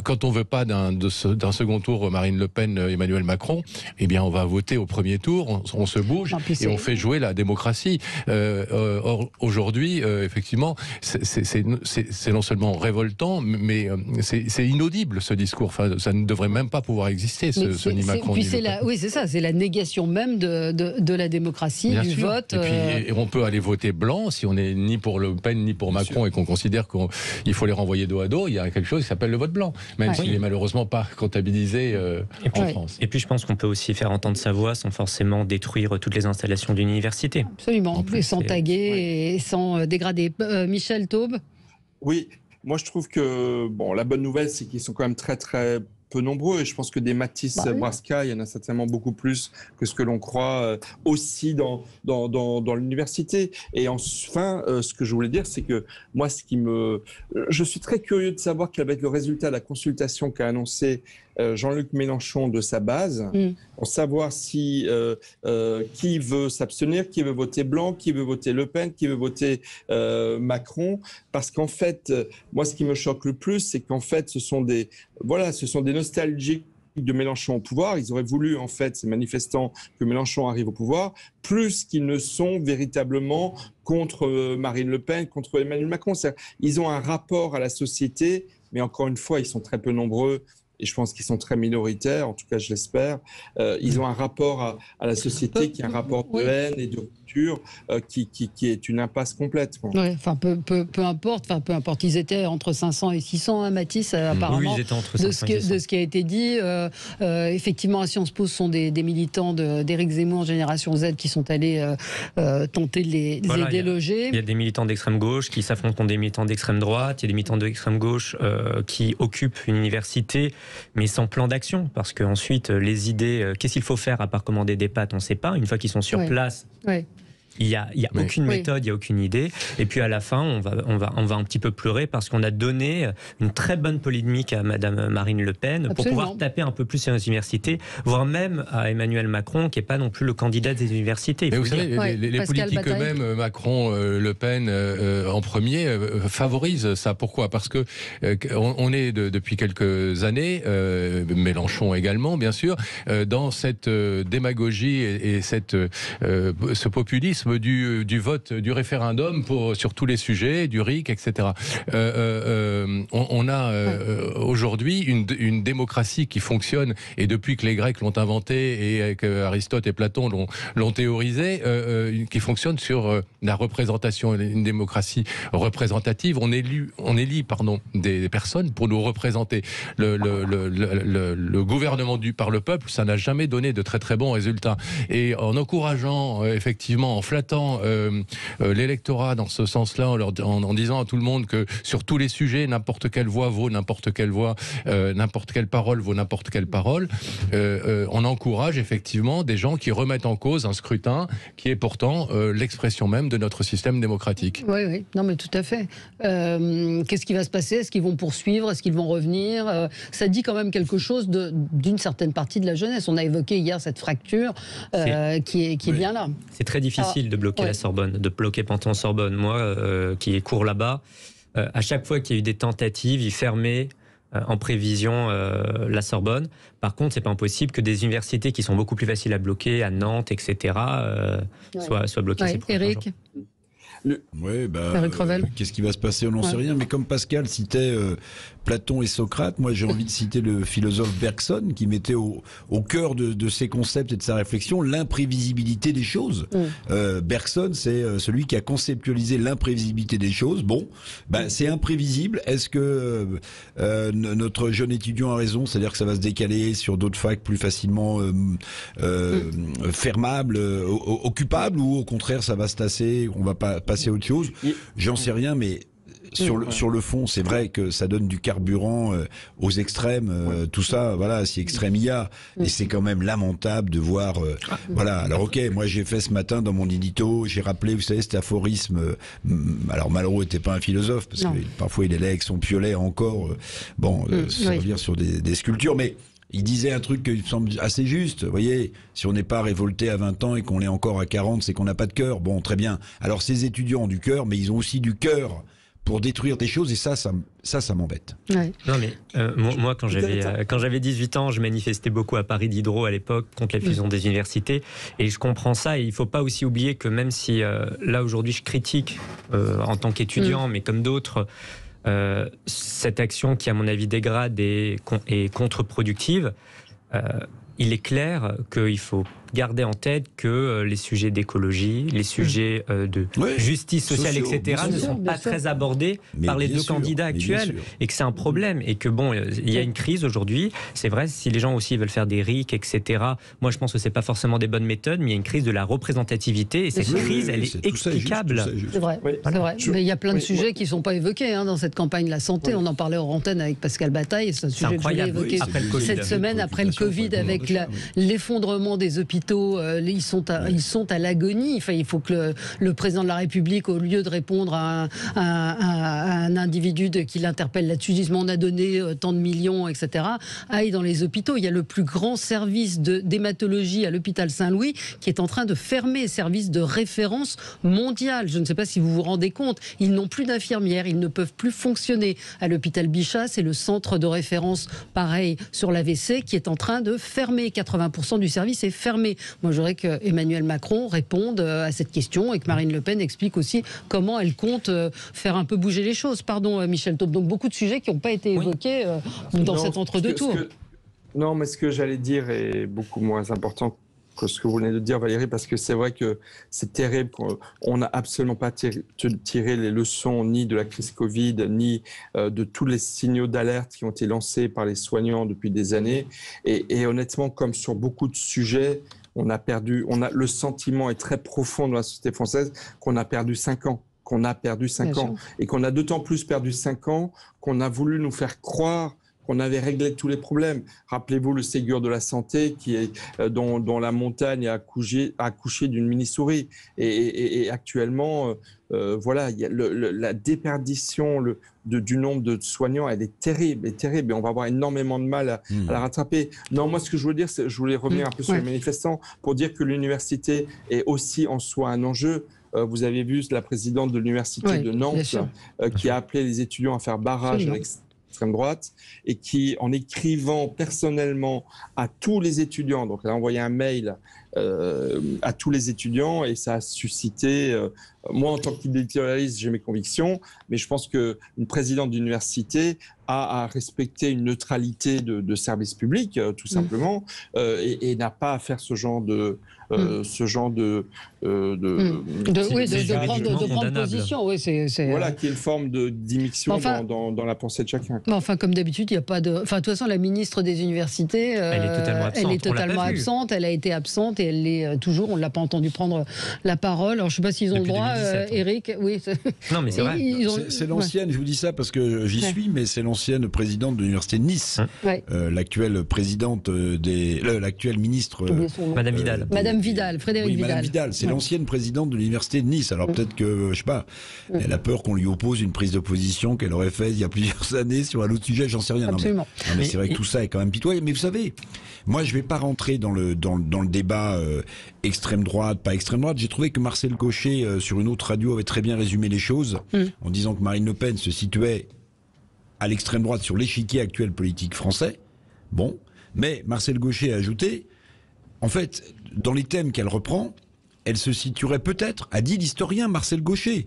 [SPEAKER 4] Quand on veut pas d'un second tour Marine Le Pen, Emmanuel Macron, eh bien on va voter au premier tour, on se bouge et on fait jouer la démocratie. Or aujourd'hui, effectivement, c'est non seulement révoltant, mais c'est inaudible ce discours. Enfin, ça ne devrait même pas pouvoir exister, ce ni Macron ni Le Pen.
[SPEAKER 2] Oui, c'est ça, c'est la négation même de la démocratie, bien du sûr. Vote.
[SPEAKER 4] Et puis on peut aller voter blanc si on n'est ni pour Le Pen ni pour Macron et qu'on considère qu'il faut les renvoyer dos à dos. Il y a quelque chose qui s'appelle le vote blanc, même s'il n'est malheureusement pas comptabilisé en France.
[SPEAKER 5] Et puis je pense qu'on peut aussi faire entendre sa voix sans forcément détruire toutes les installations d'une université.
[SPEAKER 2] Absolument, et sans taguer et sans dégrader. Michel Taube?
[SPEAKER 3] Oui, moi je trouve que la bonne nouvelle c'est qu'ils sont quand même très très peu nombreux et je pense que des Mathis Brasca, il y en a certainement beaucoup plus que ce que l'on croit aussi dans l'université. Et enfin, ce que je voulais dire, c'est que moi, je suis très curieux de savoir quel va être le résultat de la consultation qu'a annoncé Jean-Luc Mélenchon de sa base, pour savoir si qui veut s'abstenir, qui veut voter blanc, qui veut voter Le Pen, qui veut voter Macron. Parce qu'en fait, moi, ce qui me choque le plus, c'est qu'en fait, ce sont des nostalgiques de Mélenchon au pouvoir. Ils auraient voulu, en fait, ces manifestants, que Mélenchon arrive au pouvoir, plus qu'ils ne sont véritablement contre Marine Le Pen, contre Emmanuel Macron. Ils ont un rapport à la société, mais encore une fois, ils sont très peu nombreux. Et je pense qu'ils sont très minoritaires, en tout cas je l'espère. Ils ont un rapport à la société qui est un rapport de haine et de rupture qui est une impasse complète.
[SPEAKER 2] Ouais, enfin, peu importe, ils étaient entre 500 et 600, hein, Mathis, apparemment,
[SPEAKER 5] oui, ils étaient entre 500 et 600.
[SPEAKER 2] De ce qui a été dit. Effectivement, à Sciences Po, ce sont des militants d'Éric Zemmour, Génération Z, qui sont allés tenter de les déloger.
[SPEAKER 5] Il y a des militants d'extrême gauche qui s'affrontent contre des militants d'extrême droite, il y a des militants d'extrême gauche qui occupent une université, mais sans plan d'action, parce qu'ensuite, les idées, qu'est-ce qu'il faut faire à part commander des pâtes, on ne sait pas. Une fois qu'ils sont sur place, Il y a aucune méthode, il y a aucune idée. Et puis à la fin, on va un petit peu pleurer parce qu'on a donné une très bonne polémique à Madame Marine Le Pen pour pouvoir taper un peu plus sur les universités, voire même à Emmanuel Macron, qui n'est pas non plus le candidat des universités.
[SPEAKER 4] Mais vous savez, les politiques eux-mêmes, Macron, Le Pen en premier, favorisent ça. Pourquoi ? Parce que on est depuis quelques années, Mélenchon également, bien sûr, dans cette démagogie et ce populisme du vote, du référendum sur tous les sujets, du RIC, etc. On a aujourd'hui une démocratie qui fonctionne, et depuis que les Grecs l'ont inventé et que Aristote et Platon l'ont théorisé, qui fonctionne sur la représentation, une démocratie représentative. On élit des personnes pour nous représenter. Le gouvernement par le peuple, ça n'a jamais donné de très très bons résultats. Et en encourageant, effectivement, en flattant l'électorat dans ce sens-là, en disant à tout le monde que sur tous les sujets, n'importe quelle voix vaut n'importe quelle voix, n'importe quelle parole vaut n'importe quelle parole, on encourage effectivement des gens qui remettent en cause un scrutin qui est pourtant l'expression même de notre système démocratique.
[SPEAKER 2] Oui, non mais tout à fait. Qu'est-ce qui va se passer ? Est-ce qu'ils vont poursuivre ? Est-ce qu'ils vont revenir ? Ça dit quand même quelque chose d'une certaine partie de la jeunesse. On a évoqué hier cette fracture qui est bien là.
[SPEAKER 5] C'est très difficile de bloquer la Sorbonne, de bloquer Panthéon-Sorbonne. Moi, qui cours là-bas, à chaque fois qu'il y a eu des tentatives, ils fermaient en prévision la Sorbonne. Par contre, c'est pas impossible que des universités qui sont beaucoup plus faciles à bloquer, à Nantes, etc., soient bloquées. Ces
[SPEAKER 2] Éric ?
[SPEAKER 1] Qu'est-ce qui va se passer ? On n'en sait rien. Mais comme Pascal citait Platon et Socrate, moi j'ai envie de citer le philosophe Bergson qui mettait au cœur de ses concepts et de sa réflexion l'imprévisibilité des choses. Bergson, c'est celui qui a conceptualisé l'imprévisibilité des choses. Bon, c'est imprévisible. Est-ce que notre jeune étudiant a raison ? C'est-à-dire que ça va se décaler sur d'autres facs plus facilement fermables, occupables, ou au contraire ça va se tasser, on va pas passer à autre chose? J'en sais rien, mais sur le fond, c'est vrai que ça donne du carburant aux extrêmes, tout ça, voilà, si extrême il y a. Et c'est quand même lamentable de voir, voilà. Alors ok, moi j'ai fait ce matin dans mon édito, j'ai rappelé, vous savez, cet aphorisme, alors Malraux était pas un philosophe, parce que parfois il allait avec son piolet encore, servir sur des sculptures, mais il disait un truc qui me semble assez juste. Vous voyez, si on n'est pas révolté à 20 ans et qu'on l'est encore à 40, c'est qu'on n'a pas de cœur. Bon, très bien. Alors ces étudiants ont du cœur, mais ils ont aussi du cœur pour détruire des choses, et ça m'embête.
[SPEAKER 2] Ouais.
[SPEAKER 5] Non mais moi quand j'avais 18 ans, je manifestais beaucoup à Paris Diderot à l'époque contre la fusion des universités, et je comprends ça. Et il ne faut pas aussi oublier que même si là aujourd'hui je critique en tant qu'étudiant, mais comme d'autres, cette action qui à mon avis dégrade et contre-productive, il est clair qu'il faut garder en tête que les sujets d'écologie, les sujets de justice sociale, etc. ne sont pas très abordés par les deux candidats actuels, et que c'est un problème, et que bon, il y a une crise aujourd'hui. C'est vrai, si les gens aussi veulent faire des RIC, etc. Moi, je pense que c'est pas forcément des bonnes méthodes, mais il y a une crise de la représentativité, et cette crise, elle est explicable.
[SPEAKER 2] C'est vrai, c'est vrai. Mais il y a plein de sujets qui sont pas évoqués dans cette campagne. La santé, on en parlait en antenne avec Pascal Bataille, c'est un sujet que je voulais évoquer cette semaine après le Covid, avec l'effondrement des hôpitaux. Ils sont à l'agonie. Enfin, il faut que le président de la République, au lieu de répondre à un individu qui l'interpelle là-dessus, dise on a donné tant de millions, etc., aille dans les hôpitaux. Il y a le plus grand service d'hématologie à l'hôpital Saint-Louis qui est en train de fermer, service de référence mondiale. Je ne sais pas si vous vous rendez compte. Ils n'ont plus d'infirmières, ils ne peuvent plus fonctionner. À l'hôpital Bichat, c'est le centre de référence, pareil, sur l'AVC, qui est en train de fermer. 80% du service est fermé. Moi, je voudrais que Emmanuel Macron réponde à cette question, et que Marine Le Pen explique aussi comment elle compte faire un peu bouger les choses. Pardon, Michel Taube. Donc, beaucoup de sujets qui n'ont pas été évoqués dans cet entre-deux-tours.
[SPEAKER 3] Non, mais ce que j'allais dire est beaucoup moins important que ce que vous venez de dire, Valérie, parce que c'est vrai que c'est terrible. On n'a absolument pas tiré les leçons ni de la crise Covid, ni de tous les signaux d'alerte qui ont été lancés par les soignants depuis des années. Et honnêtement, comme sur beaucoup de sujets, le sentiment est très profond dans la société française qu'on a perdu 5 ans. Et qu'on a d'autant plus perdu 5 ans qu'on a voulu nous faire croire qu'on avait réglé tous les problèmes. Rappelez-vous le Ségur de la santé dont la montagne a accouché d'une mini-souris. Et actuellement, voilà, il y a la déperdition du nombre de soignants, elle est terrible, et on va avoir énormément de mal à la rattraper. Non, moi, ce que je voulais dire, c'est, je voulais revenir un peu sur les manifestants pour dire que l'université est aussi en soi un enjeu. Vous avez vu la présidente de l'université de Nantes qui a appelé les étudiants à faire barrage à l'extrême droite et qui, en écrivant personnellement à tous les étudiants, donc elle a envoyé un mail à tous les étudiants et ça a suscité... moi, en tant qu'éditorialiste, j'ai mes convictions, mais je pense qu'une présidente d'université a à respecter une neutralité de service public, tout simplement, et n'a pas à faire ce genre de
[SPEAKER 2] prendre position. Oui,
[SPEAKER 3] voilà, qui est une forme d'immixtion dans la pensée de chacun.
[SPEAKER 2] Enfin, comme d'habitude, il n'y a pas de... Enfin, de toute façon, la ministre des Universités,
[SPEAKER 5] elle est totalement
[SPEAKER 2] absente. Elle a été absente et elle l'est toujours. On ne l'a pas entendu prendre la parole. Alors, je ne sais pas s'ils ont le droit, Eric. Oui,
[SPEAKER 5] non, mais c'est vrai.
[SPEAKER 1] C'est l'ancienne, je vous dis ça parce que j'y suis, mais c'est l'ancienne présidente de l'Université de Nice. L'actuelle présidente l'actuelle ministre...
[SPEAKER 5] Madame Vidal.
[SPEAKER 2] Madame Vidal, Frédérique Vidal.
[SPEAKER 1] Madame Vidal, c'est l'ancienne présidente de l'Université de Nice. Alors peut-être que, je sais pas, elle a peur qu'on lui oppose une prise de position qu'elle aurait faite il y a plusieurs années sur un autre sujet, j'en sais rien.
[SPEAKER 2] Absolument.
[SPEAKER 1] Non, mais c'est vrai que tout ça est quand même pitoyable. Mais vous savez, moi je vais pas rentrer dans le débat extrême droite, pas extrême droite. J'ai trouvé que Marcel Gauchet, sur une autre radio, avait très bien résumé les choses en disant que Marine Le Pen se situait à l'extrême droite sur l'échiquier actuel politique français. Bon, mais Marcel Gauchet a ajouté, en fait, dans les thèmes qu'elle reprend, elle se situerait peut-être, a dit l'historien Marcel Gauchet,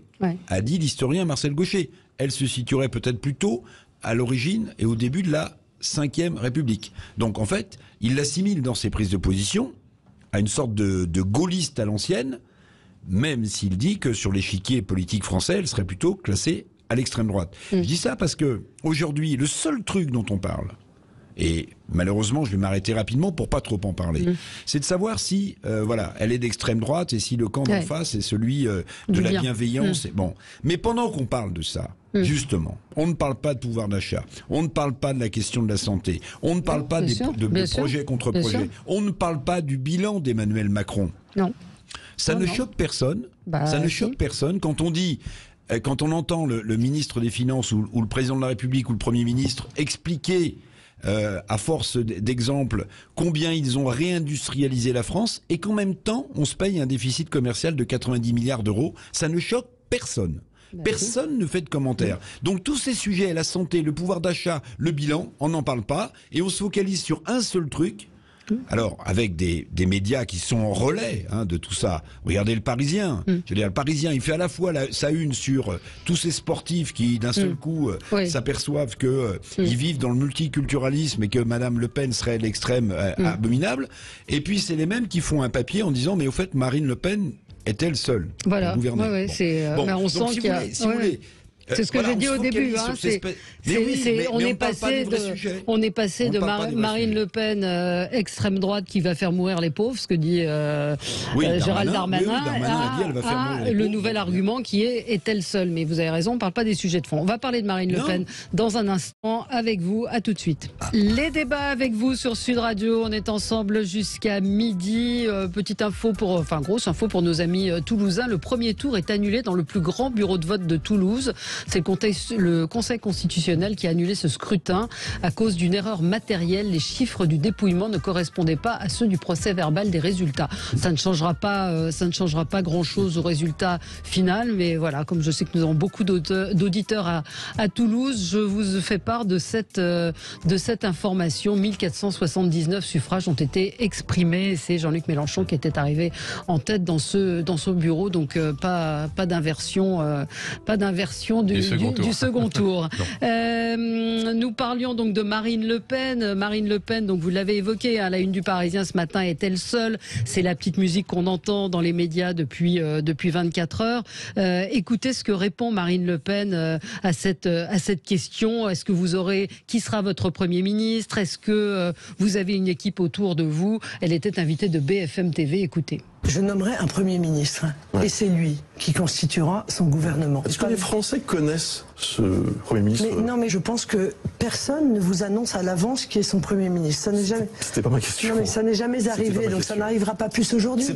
[SPEAKER 1] elle se situerait peut-être plutôt à l'origine et au début de la Ve République. Donc en fait, il l'assimile dans ses prises de position à une sorte de gaulliste à l'ancienne, même s'il dit que sur l'échiquier politique français, elle serait plutôt classée à l'extrême droite. Je dis ça parce que aujourd'hui, le seul truc dont on parle, et malheureusement, je vais m'arrêter rapidement pour pas trop en parler, c'est de savoir si, elle est d'extrême droite et si le camp d'en face est celui de la bienveillance. Bon, mais pendant qu'on parle de ça, justement, on ne parle pas de pouvoir d'achat, on ne parle pas de la question de la santé, on ne parle pas de projet contre projet, on ne parle pas du bilan d'Emmanuel Macron.
[SPEAKER 2] Non.
[SPEAKER 1] Ça ne choque personne. Choque personne quand on dit. Quand on entend le ministre des Finances ou le président de la République ou le Premier ministre expliquer à force d'exemples combien ils ont réindustrialisé la France et qu'en même temps on se paye un déficit commercial de 90 milliards d'euros, ça ne choque personne. Personne ne fait de commentaires. Donc tous ces sujets, la santé, le pouvoir d'achat, le bilan, on n'en parle pas et on se focalise sur un seul truc. Alors, avec des médias qui sont en relais de tout ça. Regardez le Parisien. Je veux dire, le Parisien, il fait à la fois sa une sur tous ces sportifs qui, d'un seul coup, s'aperçoivent qu'ils vivent dans le multiculturalisme et que Madame Le Pen serait l'extrême abominable. Et puis, c'est les mêmes qui font un papier en disant, mais au fait, Marine Le Pen est-elle seule à gouverner.
[SPEAKER 2] On sent qu'il y a... C'est ce que j'ai dit au début. On est passé de Marine Le Pen, extrême droite, qui va faire mourir les pauvres, ce que dit Gérald Darmanin, à le nouvel argument qui est-elle seule. Mais vous avez raison, on ne parle pas des sujets de fond. On va parler de Marine Le Pen dans un instant avec vous. À tout de suite. Les débats avec vous sur Sud Radio. On est ensemble jusqu'à midi. Grosse info pour nos amis toulousains. Le premier tour est annulé dans le plus grand bureau de vote de Toulouse. C'est le Conseil constitutionnel qui a annulé ce scrutin à cause d'une erreur matérielle. Les chiffres du dépouillement ne correspondaient pas à ceux du procès verbal des résultats. Ça ne changera pas grand-chose au résultat final, mais voilà, comme je sais que nous avons beaucoup d'auditeurs à Toulouse, je vous fais part de cette information. 1479 suffrages ont été exprimés. C'est Jean-Luc Mélenchon qui était arrivé en tête dans ce bureau, donc pas d'inversion du second tour. Nous parlions donc de Marine Le Pen. Marine Le Pen, donc vous l'avez évoqué, à la une du Parisien ce matin, est-elle seule? C'est la petite musique qu'on entend dans les médias depuis 24 heures. Écoutez ce que répond Marine Le Pen à cette question. Est-ce que qui sera votre Premier ministre? Est-ce que vous avez une équipe autour de vous? Elle était invitée de BFM TV. Écoutez.
[SPEAKER 6] Je nommerai un Premier ministre, et c'est lui qui constituera son gouvernement.
[SPEAKER 7] Est-ce que les Français connaissent ce Premier ministre?
[SPEAKER 6] Non, mais je pense que personne ne vous annonce à l'avance qui est son Premier ministre. Ça n'est jamais...
[SPEAKER 7] C'était pas ma question.
[SPEAKER 6] Non, mais ça n'est jamais arrivé, donc ça n'arrivera pas plus aujourd'hui.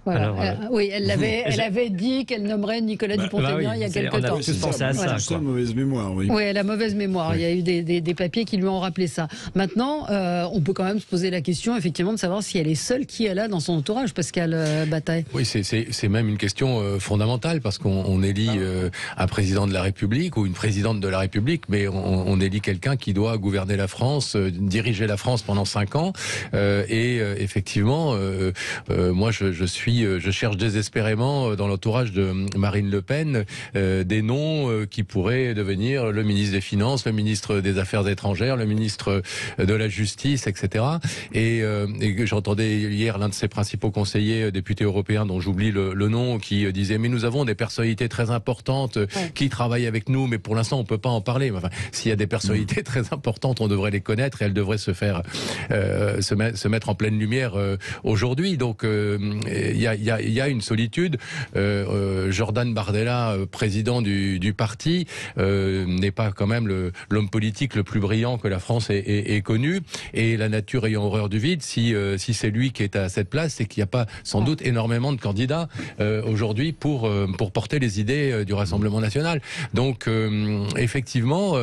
[SPEAKER 2] Voilà.
[SPEAKER 5] Alors,
[SPEAKER 2] oui, elle avait dit qu'elle nommerait Nicolas Dupont-Aignan il y a quelque temps.
[SPEAKER 5] On a tous pensé à ça.
[SPEAKER 1] C'est mauvaise mémoire, oui.
[SPEAKER 2] Oui, elle a mauvaise mémoire. Il y a eu des papiers qui lui ont rappelé ça. Maintenant, on peut quand même se poser la question, effectivement, de savoir si elle est seule, qui elle a dans son entourage, Pascal Bataille.
[SPEAKER 4] Oui, c'est même une question fondamentale, parce qu'on élit un président de la République ou une présidente de la République, mais on élit quelqu'un qui doit gouverner la France, diriger la France pendant 5 ans. Effectivement, moi, je cherche désespérément dans l'entourage de Marine Le Pen des noms qui pourraient devenir le ministre des Finances, le ministre des Affaires étrangères, le ministre de la Justice, etc. Et j'entendais hier l'un de ses principaux conseillers députés européens, dont j'oublie le nom, qui disait: mais nous avons des personnalités très importantes qui travaillent avec nous, mais pour l'instant on peut pas en parler. Enfin, s'il y a des personnalités très importantes, on devrait les connaître et elles devraient se faire se mettre en pleine lumière aujourd'hui. Donc il y a une solitude. Jordan Bardella, président du parti, n'est pas quand même l'homme politique le plus brillant que la France ait connu. Et la nature ayant horreur du vide, si c'est lui qui est à cette place, c'est qu'il n'y a pas sans doute énormément de candidats aujourd'hui pour porter les idées du Rassemblement national. Donc effectivement,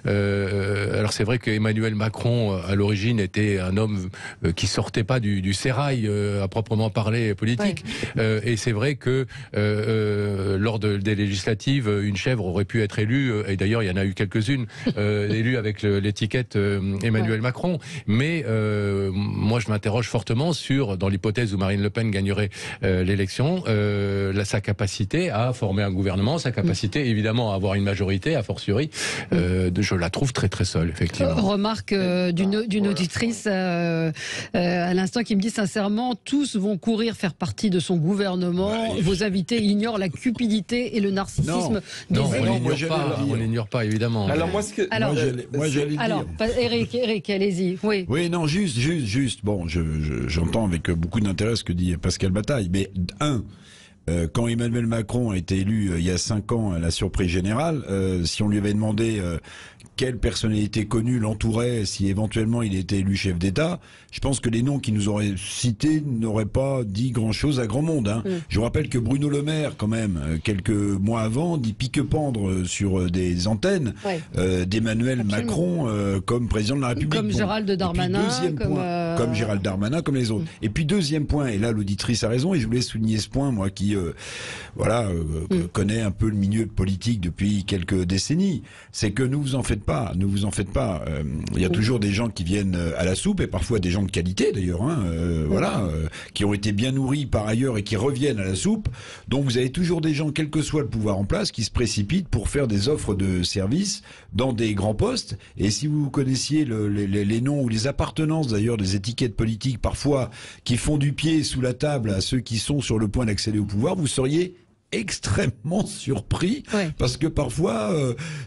[SPEAKER 4] alors c'est vrai qu'Emmanuel Macron à l'origine était un homme qui sortait pas du sérail à proprement parler politique. Et c'est vrai que lors des législatives, une chèvre aurait pu être élue, et d'ailleurs il y en a eu quelques-unes élues avec l'étiquette Emmanuel Macron. Mais moi je m'interroge fortement dans l'hypothèse où Marine Le Pen gagnerait l'élection, sa capacité à former un gouvernement, sa capacité évidemment à avoir une majorité, a fortiori, je la trouve très très seule, effectivement.
[SPEAKER 2] Remarque d'une auditrice à l'instant qui me dit sincèrement, tous vont courir faire partie de son gouvernement. Vos invités ignorent la cupidité et le narcissisme des élus.
[SPEAKER 4] On l'ignore pas, évidemment.
[SPEAKER 3] Alors
[SPEAKER 1] moi j'allais dire.
[SPEAKER 2] Eric, allez-y. Oui,
[SPEAKER 1] non, juste. Bon, j'entends avec beaucoup d'intérêt ce que dit Pascal Bataille, mais quand Emmanuel Macron a été élu il y a 5 ans à la surprise générale, si on lui avait demandé quelle personnalité connue l'entourait si éventuellement il était élu chef d'État, je pense que les noms qu'il nous aurait cités n'auraient pas dit grand-chose à grand monde. Je vous rappelle que Bruno Le Maire, quand même, quelques mois avant, dit pique-pendre sur des antennes d'Emmanuel Macron comme président de la République.
[SPEAKER 2] Comme Gérald Darmanin.
[SPEAKER 1] Comme Gérald Darmanin, comme les autres. Et puis deuxième point, et là l'auditrice a raison, et je voulais souligner ce point, moi qui connais un peu le milieu politique depuis quelques décennies, c'est que ne vous en faites pas. Il y a toujours des gens qui viennent à la soupe, et parfois des gens de qualité d'ailleurs, qui ont été bien nourris par ailleurs et qui reviennent à la soupe. Donc vous avez toujours des gens, quel que soit le pouvoir en place, qui se précipitent pour faire des offres de services dans des grands postes. Et si vous connaissiez les noms ou les appartenances d'ailleurs des étiquettes politiques parfois qui font du pied sous la table à ceux qui sont sur le point d'accéder au pouvoir, vous seriez extrêmement surpris, parce que parfois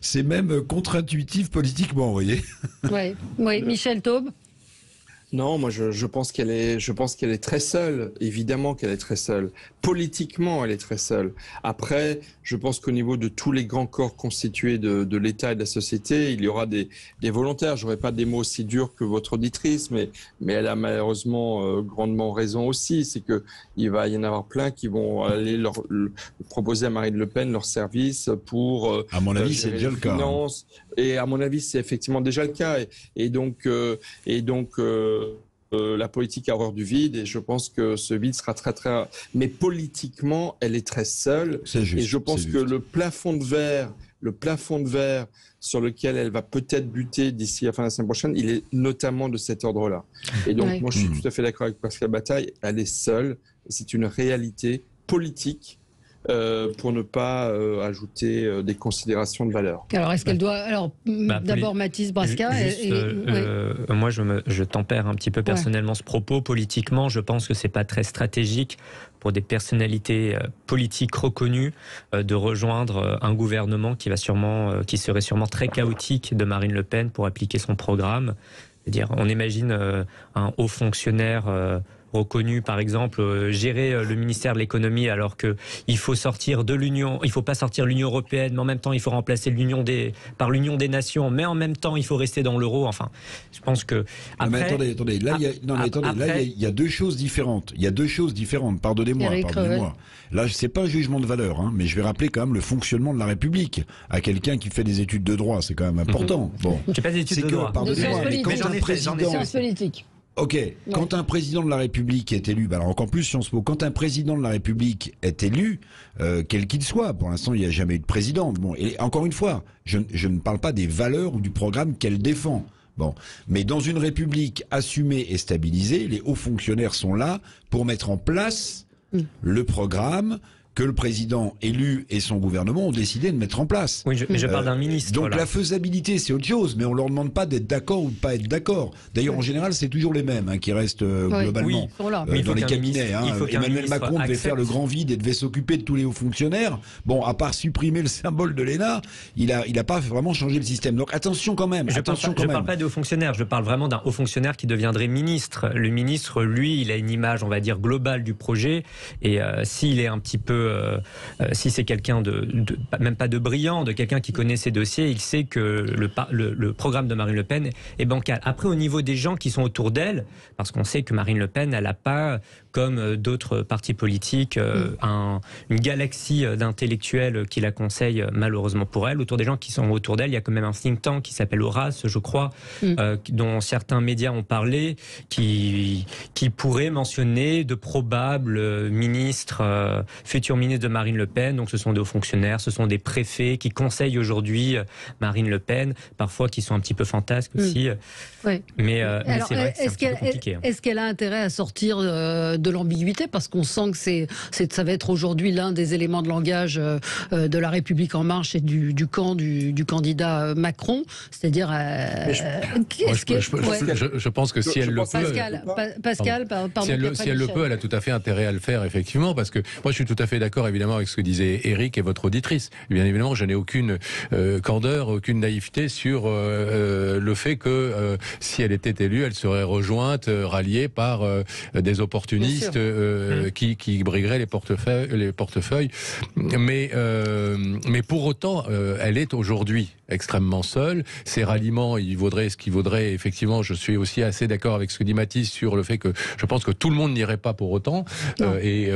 [SPEAKER 1] c'est même contre-intuitif politiquement, vous voyez.
[SPEAKER 2] Oui, Michel Taube.
[SPEAKER 3] Non, moi je pense qu'elle est très seule. Évidemment qu'elle est très seule. Politiquement, elle est très seule. Après, je pense qu'au niveau de tous les grands corps constitués de l'État et de la société, il y aura des volontaires. J'aurais pas des mots aussi durs que votre auditrice, mais elle a malheureusement grandement raison aussi. C'est que il va y en avoir plein qui vont aller proposer à Marine Le Pen leurs services pour.
[SPEAKER 1] À mon avis, c'est déjà le cas.
[SPEAKER 3] Et à mon avis, c'est effectivement déjà le cas. Et donc, la politique a horreur du vide, et je pense que ce vide sera très très. Mais politiquement, elle est très seule.
[SPEAKER 1] C'est juste,
[SPEAKER 3] et je pense que le plafond de verre sur lequel elle va peut-être buter d'ici la fin de la semaine prochaine, il est notamment de cet ordre-là. Et donc, moi, je suis tout à fait d'accord avec Pascal Bataille. Elle est seule. C'est une réalité politique. Pour ne pas ajouter des considérations de valeur.
[SPEAKER 2] Alors, est-ce qu'elle doit... Alors, d'abord, Mathis Brasca...
[SPEAKER 5] Moi, je tempère un petit peu personnellement ce propos. Politiquement, je pense que c'est pas très stratégique pour des personnalités politiques reconnues de rejoindre un gouvernement qui serait sûrement très chaotique de Marine Le Pen pour appliquer son programme. C'est-à-dire, on imagine un haut fonctionnaire reconnu, par exemple, gérer le ministère de l'économie alors qu'il faut sortir de l'Union, il faut pas sortir de l'Union européenne, mais en même temps il faut remplacer par l'Union des nations, mais en même temps il faut rester dans l'euro. Enfin, je pense que après,
[SPEAKER 1] mais attendez, là il y a deux choses différentes. Il y a deux choses différentes. Pardonnez-moi. Là, c'est pas un jugement de valeur, hein, mais je vais rappeler quand même le fonctionnement de la République à quelqu'un qui fait des études de droit. C'est quand même important. Bon,
[SPEAKER 5] j'ai pas d'études de droit.
[SPEAKER 1] Pardonnez-moi, mais quand un président,
[SPEAKER 2] sciences politiques.
[SPEAKER 1] Ok, quand un président de la République est élu, alors encore plus Sciences Po, quand un président de la République est élu, quel qu'il soit, pour l'instant il n'y a jamais eu de président. Bon, et encore une fois, je ne parle pas des valeurs ou du programme qu'elle défend. Bon, mais dans une République assumée et stabilisée, les hauts fonctionnaires sont là pour mettre en place le programme que le président élu et son gouvernement ont décidé de mettre en place.
[SPEAKER 5] Oui, mais je parle d'un ministre.
[SPEAKER 1] Donc la faisabilité, c'est autre chose, mais on leur demande pas d'être d'accord ou de pas être d'accord. D'ailleurs, en général, c'est toujours les mêmes qui restent globalement dans les cabinets. Emmanuel Macron devait faire le grand vide et devait s'occuper de tous les hauts fonctionnaires. Bon, à part supprimer le symbole de l'ENA, il a pas vraiment changé le système. Donc attention quand même.
[SPEAKER 5] Je parle pas de hauts fonctionnaires, je parle vraiment d'un haut fonctionnaire qui deviendrait ministre. Le ministre, lui, il a une image, on va dire, globale du projet, et s'il est un petit peu si c'est quelqu'un même pas de brillant, de quelqu'un qui connaît ses dossiers, il sait que le programme de Marine Le Pen est bancal. Après, au niveau des gens qui sont autour d'elle, parce qu'on sait que Marine Le Pen, elle n'a pas, comme d'autres partis politiques, une galaxie d'intellectuels qui la conseillent, malheureusement pour elle. Autour des gens qui sont autour d'elle, il y a quand même un think tank qui s'appelle Horace, je crois, dont certains médias ont parlé, qui pourrait mentionner de probables ministres, futurs ministre de Marine Le Pen. Donc ce sont des hauts fonctionnaires, ce sont des préfets qui conseillent aujourd'hui Marine Le Pen, parfois qui sont un petit peu fantasques aussi.
[SPEAKER 2] Oui.
[SPEAKER 5] Mais c'est vrai que c'est un petit peu compliqué.
[SPEAKER 2] Est-ce qu'elle a intérêt à sortir de l'ambiguïté, parce qu'on sent que ça va être aujourd'hui l'un des éléments de langage de la République En Marche et du camp du candidat Macron, c'est-à-dire
[SPEAKER 4] je pense que si elle le peut, si elle le peut, elle a tout à fait intérêt à le faire, effectivement, parce que moi je suis tout à fait d'accord évidemment avec ce que disait Éric et votre auditrice. Bien évidemment, je n'ai aucune candeur, aucune naïveté sur le fait que si elle était élue, elle serait rejointe, ralliée par des opportunistes qui brigueraient les portefeuilles. Mais pour autant, elle est aujourd'hui extrêmement seule. Ces ralliements, ils vaudraient ce qu'ils vaudraient. Effectivement, je suis aussi assez d'accord avec ce que dit Mathis sur le fait que je pense que tout le monde n'irait pas pour autant. Et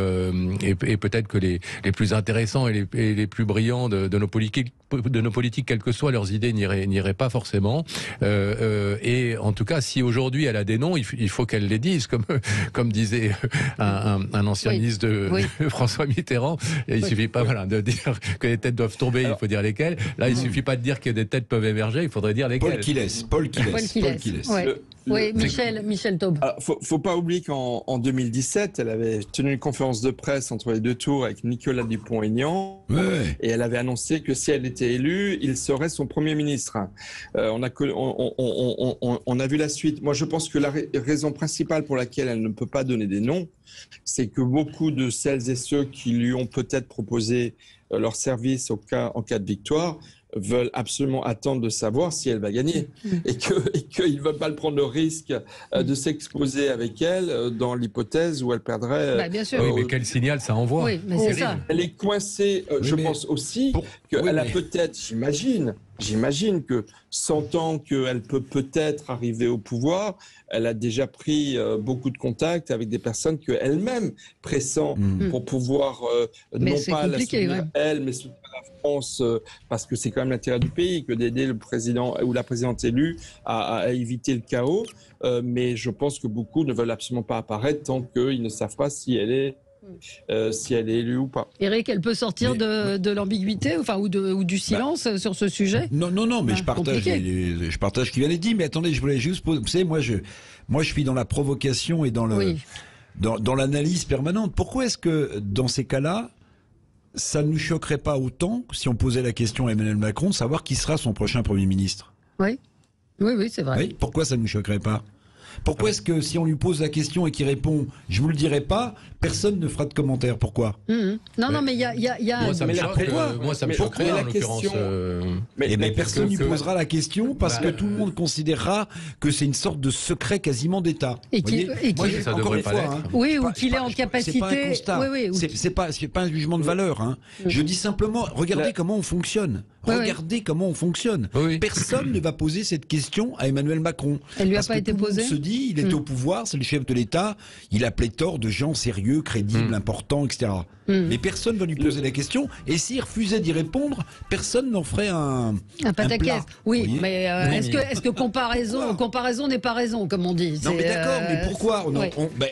[SPEAKER 4] peut-être que les plus intéressants et les plus brillants de nos politiques, quelles que soient leurs idées, n'iraient pas forcément. Et en tout cas, si aujourd'hui elle a des noms, il faut qu'elle les dise, comme disait un ancien ministre de François Mitterrand. Il suffit pas de dire que les têtes doivent tomber, il faut dire lesquelles. Là, il suffit pas de dire que des têtes peuvent émerger, il faudrait dire lesquelles.
[SPEAKER 1] Paul qui laisse.
[SPEAKER 2] Oui, Michel Taube.
[SPEAKER 3] Faut pas oublier qu'en 2017, elle avait tenu une conférence de presse entre les deux tours avec Nicolas Dupont-Aignan, et elle avait annoncé que si elle était élue, il serait son Premier ministre. On a vu la suite. Moi, je pense que la raison principale pour laquelle elle ne peut pas donner des noms, c'est que beaucoup de celles et ceux qui lui ont peut-être proposé leur service en cas de victoire veulent absolument attendre de savoir si elle va gagner et qu'ils ne veulent pas prendre le risque de s'exposer avec elle dans l'hypothèse où elle perdrait.
[SPEAKER 2] Bien sûr.
[SPEAKER 4] Oui, mais quel signal ça envoie?
[SPEAKER 2] Oui, mais c'est ça.
[SPEAKER 3] Elle est coincée. Je pense aussi qu'elle a peut-être, j'imagine que sentant qu'elle peut peut-être arriver au pouvoir, elle a déjà pris beaucoup de contacts avec des personnes qu'elle-même pressent pour pouvoir non pas la soutenir elle, mais soutenir la France, parce que c'est quand même l'intérêt du pays que d'aider le président ou la présidente élue à éviter le chaos. Mais je pense que beaucoup ne veulent absolument pas apparaître tant qu'ils ne savent pas si elle est élue ou pas.
[SPEAKER 2] Éric, elle peut sortir de l'ambiguïté, ou du silence sur ce sujet?
[SPEAKER 1] Non, mais je partage ce qu'il vient de dire. Mais attendez, je voulais juste poser. Vous savez, moi, je suis dans la provocation et dans l'analyse permanente. Pourquoi est-ce que dans ces cas-là, ça ne nous choquerait pas autant si on posait la question à Emmanuel Macron de savoir qui sera son prochain Premier ministre?
[SPEAKER 2] Oui, c'est vrai.
[SPEAKER 1] Oui, pourquoi ça ne nous choquerait pas? Pourquoi est-ce que si on lui pose la question et qu'il répond « je vous le dirai pas », personne ne fera de commentaire? Pourquoi?
[SPEAKER 2] Non, mais il y a...
[SPEAKER 4] Moi, ça me choque, moi, ça me choquerait, en l'occurrence.
[SPEAKER 1] Mais personne ne lui posera la question parce que tout le monde considérera que c'est une sorte de secret quasiment d'État.
[SPEAKER 4] Ça devrait pas l'être.
[SPEAKER 2] Oui, ou qu'il est en capacité...
[SPEAKER 1] C'est pas un constat. C'est pas un jugement de valeur. Hein. Je dis simplement, regardez comment on fonctionne. Regardez comment on fonctionne. Personne ne va poser cette question à Emmanuel Macron.
[SPEAKER 2] Elle lui a pas été posée.
[SPEAKER 1] On se dit, il est au pouvoir, c'est le chef de l'État, il a pléthore de gens sérieux, crédibles, importants, etc. Mais personne ne va lui poser la question. Et s'il refusait d'y répondre, personne n'en ferait un
[SPEAKER 2] pataquès. Oui, mais est-ce que comparaison n'est pas raison, comme on dit?
[SPEAKER 1] Non, mais d'accord, mais pourquoi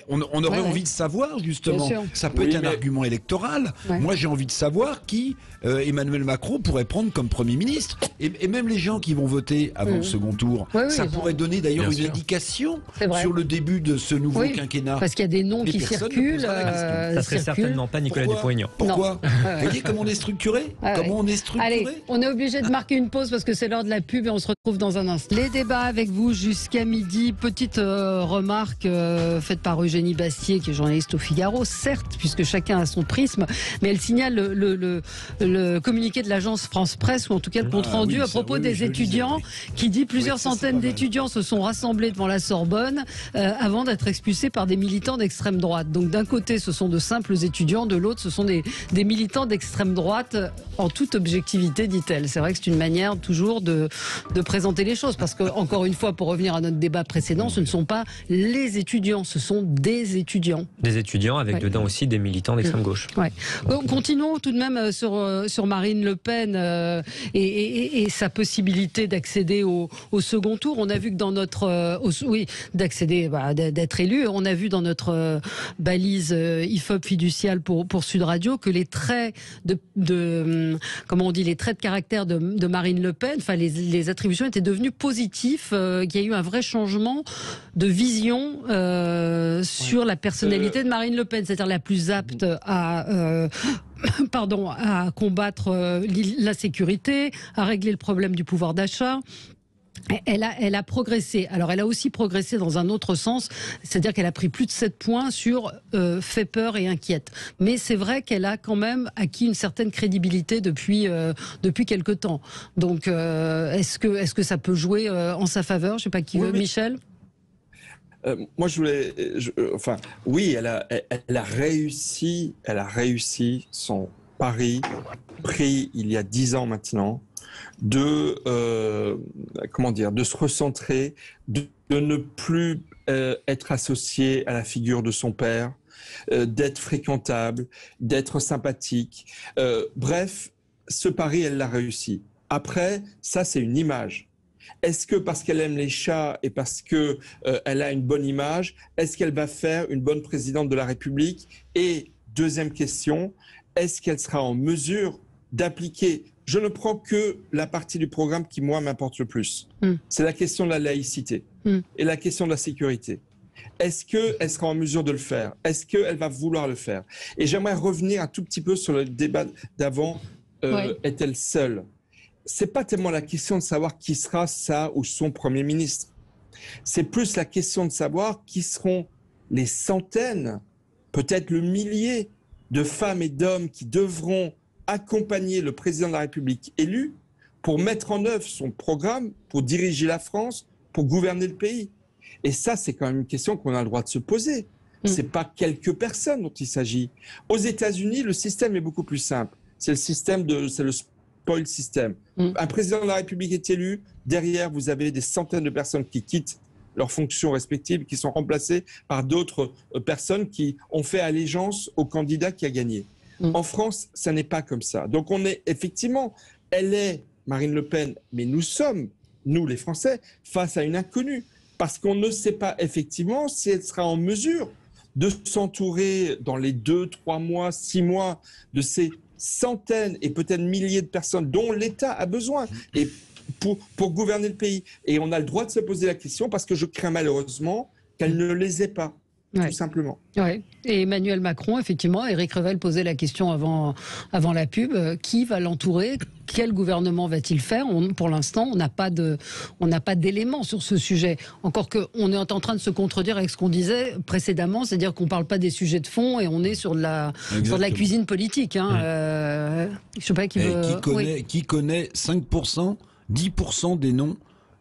[SPEAKER 1] on aurait envie de savoir, justement. Ça peut être un argument électoral. Moi, j'ai envie de savoir qui Emmanuel Macron pourrait prendre comme Premier ministre. Et même les gens qui vont voter avant le second tour, ça pourrait donner d'ailleurs une indication sur le début de ce nouveau quinquennat.
[SPEAKER 2] Parce qu'il y a des noms qui circulent.
[SPEAKER 5] Ça serait certainement pas Nicolas Dupont-Aignan.
[SPEAKER 1] Pourquoi? Vous voyez comment on est structuré? Comment on est structuré?
[SPEAKER 2] Allez, on est obligé de marquer une pause parce que c'est l'heure de la pub et on se retrouve dans un instant. Les débats avec vous jusqu'à midi. Petite remarque faite par Eugénie Bastier, qui est journaliste au Figaro, certes, puisque chacun a son prisme, mais elle signale le communiqué de l'agence France Presse, ou en tout cas le compte rendu à propos des étudiants, qui dit plusieurs centaines d'étudiants se sont rassemblés devant la Sorbonne avant d'être expulsés par des militants d'extrême droite. Donc d'un côté, ce sont de simples étudiants, de l'autre, ce sont des militants d'extrême droite, en toute objectivité, dit-elle. C'est vrai que c'est une manière toujours de présenter les choses, parce que, encore une fois, pour revenir à notre débat précédent, ce ne sont pas les étudiants, ce sont des étudiants.
[SPEAKER 5] Des étudiants avec dedans aussi des militants d'extrême gauche.
[SPEAKER 2] Continuons tout de même sur Marine Le Pen et sa possibilité d'accéder au second tour. On a vu que dans notre... d'être élu, on a vu dans notre balise IFOP fiduciale pour Sud Radio que les traits les traits de caractère de Marine Le Pen, enfin les attributions étaient devenues positifs, qu'il y a eu un vrai changement de vision sur la personnalité de Marine Le Pen, c'est-à-dire la plus apte à combattre l'insécurité, à régler le problème du pouvoir d'achat. Elle a progressé. Alors, elle a aussi progressé dans un autre sens, c'est-à-dire qu'elle a pris plus de 7 points sur fait peur et inquiète. Mais c'est vrai qu'elle a quand même acquis une certaine crédibilité depuis quelque temps. Donc, est-ce que ça peut jouer en sa faveur? Je ne sais pas qui veut. Michel?
[SPEAKER 3] Moi, oui, elle a réussi son pari pris il y a 10 ans maintenant, de se recentrer, de ne plus être associé à la figure de son père, d'être fréquentable, d'être sympathique. Bref, ce pari, elle l'a réussi. Après, ça, c'est une image. Est-ce que parce qu'elle aime les chats et parce que elle a une bonne image, est-ce qu'elle va faire une bonne présidente de la République? Et deuxième question, est-ce qu'elle sera en mesure d'appliquer? Je ne prends que la partie du programme qui, moi, m'importe le plus. C'est la question de la laïcité et la question de la sécurité. Est-ce qu'elle sera en mesure de le faire? Est-ce qu'elle va vouloir le faire? Et j'aimerais revenir un tout petit peu sur le débat d'avant. Est-elle seule? C'est pas tellement la question de savoir qui sera sa ou son Premier ministre. C'est plus la question de savoir qui seront les centaines, peut-être le millier de femmes et d'hommes qui devront accompagner le président de la République élu pour mettre en œuvre son programme, pour diriger la France, pour gouverner le pays. Et ça, c'est quand même une question qu'on a le droit de se poser. C'est pas quelques personnes dont il s'agit. Aux États-Unis, le système est beaucoup plus simple. C'est le spoil system. Un président de la République est élu, derrière vous avez des centaines de personnes qui quittent leurs fonctions respectives, qui sont remplacées par d'autres personnes qui ont fait allégeance au candidat qui a gagné. En France, ça n'est pas comme ça. Donc on est effectivement, elle est Marine Le Pen, mais nous sommes, nous les Français, face à une inconnue, parce qu'on ne sait pas effectivement si elle sera en mesure de s'entourer dans les 2, 3 mois, 6 mois de ces centaines et peut-être milliers de personnes dont l'État a besoin et pour gouverner le pays. Et on a le droit de se poser la question parce que je crains malheureusement qu'elle ne les ait pas. tout simplement.
[SPEAKER 2] Ouais. Et Emmanuel Macron, effectivement, Éric Revel posait la question avant la pub, qui va l'entourer? Quel gouvernement va-t-il faire? Pour l'instant, on n'a pas d'éléments sur ce sujet. Encore qu'on est en train de se contredire avec ce qu'on disait précédemment, c'est-à-dire qu'on ne parle pas des sujets de fond et on est sur de la cuisine politique. Hein. Je sais pas qui veut...
[SPEAKER 1] Qui connaît 5%, 10% des noms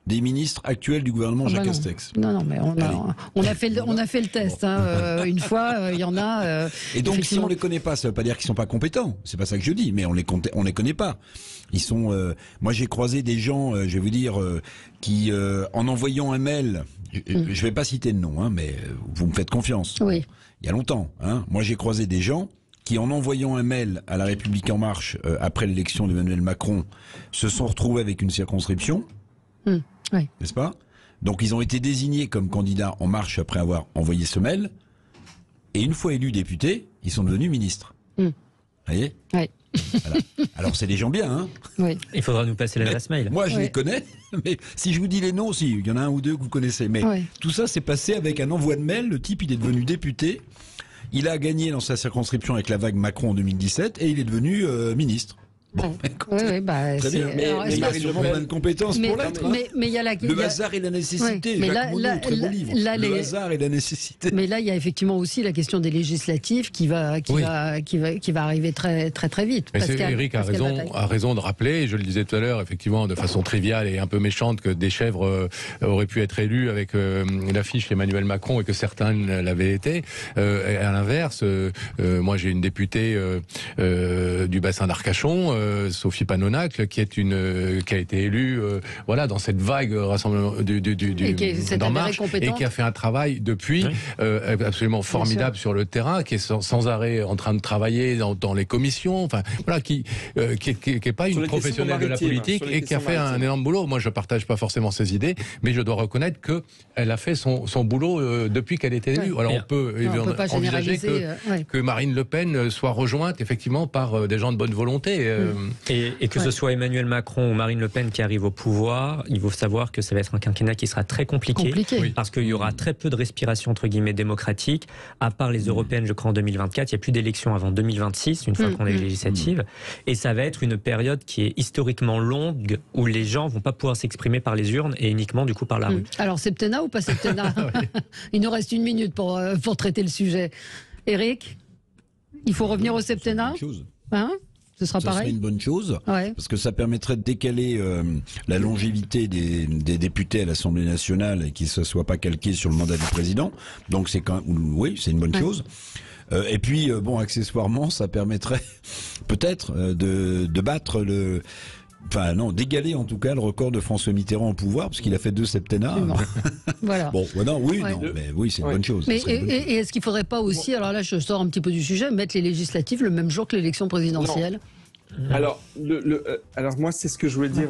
[SPEAKER 1] des ministres actuels du gouvernement Jacques Castex.
[SPEAKER 2] Non, mais on a fait le test. Hein, une fois, il y en a...
[SPEAKER 1] et donc, si on les connaît pas, ça veut pas dire qu'ils sont pas compétents. C'est pas ça que je dis, mais on les connaît pas. Ils sont... moi, j'ai croisé des gens, je vais vous dire, qui, en envoyant un mail... Je vais pas citer de nom, hein, mais vous me faites confiance.
[SPEAKER 2] Oui.
[SPEAKER 1] Il y a longtemps. Hein, moi, j'ai croisé des gens qui, en envoyant un mail à La République En Marche, après l'élection d'Emmanuel Macron, se sont retrouvés avec une circonscription.
[SPEAKER 2] Oui.
[SPEAKER 1] N'est-ce pas? Donc ils ont été désignés comme candidats En Marche après avoir envoyé ce mail. Et une fois élus députés, ils sont devenus ministres. Vous voyez?
[SPEAKER 2] Oui.
[SPEAKER 1] Voilà. Alors c'est des gens bien, hein?
[SPEAKER 5] Oui. Il faudra nous passer l'adresse mail.
[SPEAKER 1] Moi je les connais, mais si je vous dis les noms, si, il y en a un ou deux que vous connaissez. Mais tout ça s'est passé avec un envoi de mail. Le type, il est devenu député. Il a gagné dans sa circonscription avec la vague Macron en 2017 et il est devenu ministre. Bon,
[SPEAKER 2] très bien.
[SPEAKER 1] Mais il a sûrement plein de compétences pour l'être.
[SPEAKER 2] Mais il y a
[SPEAKER 1] le hasard et la nécessité.
[SPEAKER 2] Mais
[SPEAKER 1] Jacques Monod, très beau livre. Le hasard et la nécessité.
[SPEAKER 2] Mais là, il y a effectivement aussi la question des législatives qui va arriver très très très vite.
[SPEAKER 4] Éric a raison de rappeler, et je le disais tout à l'heure, effectivement, de façon triviale et un peu méchante, que des chèvres auraient pu être élus avec l'affiche Emmanuel Macron et que certains l'avaient été. À l'inverse, moi j'ai une députée du bassin d'Arcachon, Sophie Panonacle, qui a été élue dans cette vague rassemblement d'En Marche et qui a fait un travail depuis absolument formidable sur le terrain, qui est sans arrêt en train de travailler dans les commissions, enfin voilà, qui est pas une professionnelle de la politique et qui a fait un énorme boulot. Moi je partage pas forcément ses idées, mais je dois reconnaître que elle a fait son boulot depuis qu'elle était élue. Alors on peut envisager que Marine Le Pen soit rejointe effectivement par des gens de bonne volonté.
[SPEAKER 5] Et que ce soit Emmanuel Macron ou Marine Le Pen qui arrive au pouvoir, il faut savoir que ça va être un quinquennat qui sera très compliqué. Parce qu'il y aura très peu de respiration entre guillemets démocratique, à part les européennes je crois en 2024, il n'y a plus d'élections avant 2026, une fois qu'on a les législatives, et ça va être une période qui est historiquement longue, où les gens vont pas pouvoir s'exprimer par les urnes et uniquement du coup par la rue.
[SPEAKER 2] Alors septennat ou pas septennat? Il nous reste 1 minute pour traiter le sujet. Éric, il faut revenir au septennat? Hein? Ce sera pareil.
[SPEAKER 1] Ça serait une bonne chose, parce que ça permettrait de décaler la longévité des députés à l'Assemblée nationale et qu'ils ne soient pas calqués sur le mandat du président. Donc c'est c'est une bonne chose. Et puis accessoirement, ça permettrait peut-être de battre d'égaler en tout cas le record de François Mitterrand au pouvoir, parce qu'il a fait 2 septennats.
[SPEAKER 2] Voilà.
[SPEAKER 1] Mais c'est une bonne chose.
[SPEAKER 2] Mais et est-ce qu'il ne faudrait pas aussi, alors là je sors un petit peu du sujet, mettre les législatives le même jour que l'élection présidentielle?
[SPEAKER 3] Alors, alors moi, c'est ce que je voulais dire,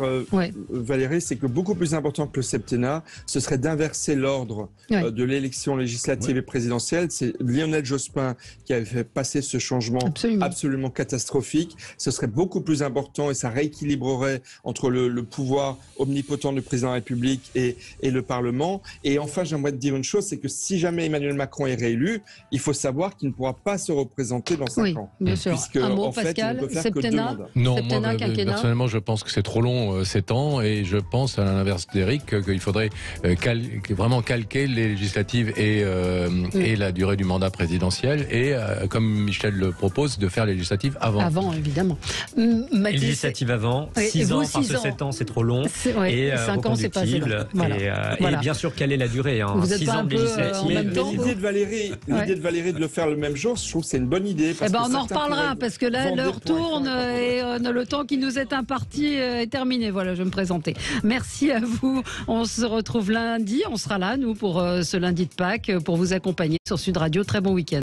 [SPEAKER 3] Valérie, c'est que beaucoup plus important que le septennat, ce serait d'inverser l'ordre de l'élection législative et présidentielle. C'est Lionel Jospin qui avait fait passer ce changement absolument catastrophique. Ce serait beaucoup plus important et ça rééquilibrerait entre le pouvoir omnipotent du président de la République et le Parlement. Et enfin, j'aimerais te dire une chose, c'est que si jamais Emmanuel Macron est réélu, il faut savoir qu'il ne pourra pas se représenter dans 5 ans.
[SPEAKER 2] Bien sûr.
[SPEAKER 3] Puisque,
[SPEAKER 2] un mot,
[SPEAKER 3] en fait,
[SPEAKER 2] Pascal,
[SPEAKER 3] il ne peut faire
[SPEAKER 2] septennat,
[SPEAKER 3] que 2 mandats.
[SPEAKER 4] Non, moi, personnellement, je pense que c'est trop long, 7 ans, et je pense, à l'inverse d'Éric, qu'il faudrait vraiment calquer les législatives et la durée du mandat présidentiel, et comme Michel le propose, de faire les législatives avant.
[SPEAKER 2] Avant, évidemment.
[SPEAKER 5] Les législatives avant, 6 ans, parce que 7 ans, c'est trop long, et
[SPEAKER 2] 5 ans, c'est pas assez long.
[SPEAKER 5] Et bien sûr, quelle est la durée, 6 ans de législative.
[SPEAKER 3] L'idée de Valérie de le faire le même jour, je trouve que c'est une bonne idée.
[SPEAKER 2] On en reparlera, parce que là, l'heure tourne, et le temps qui nous est imparti est terminé. Voilà, je vais me présenter. Merci à vous. On se retrouve lundi. On sera là, nous, pour ce lundi de Pâques, pour vous accompagner sur Sud Radio. Très bon week-end.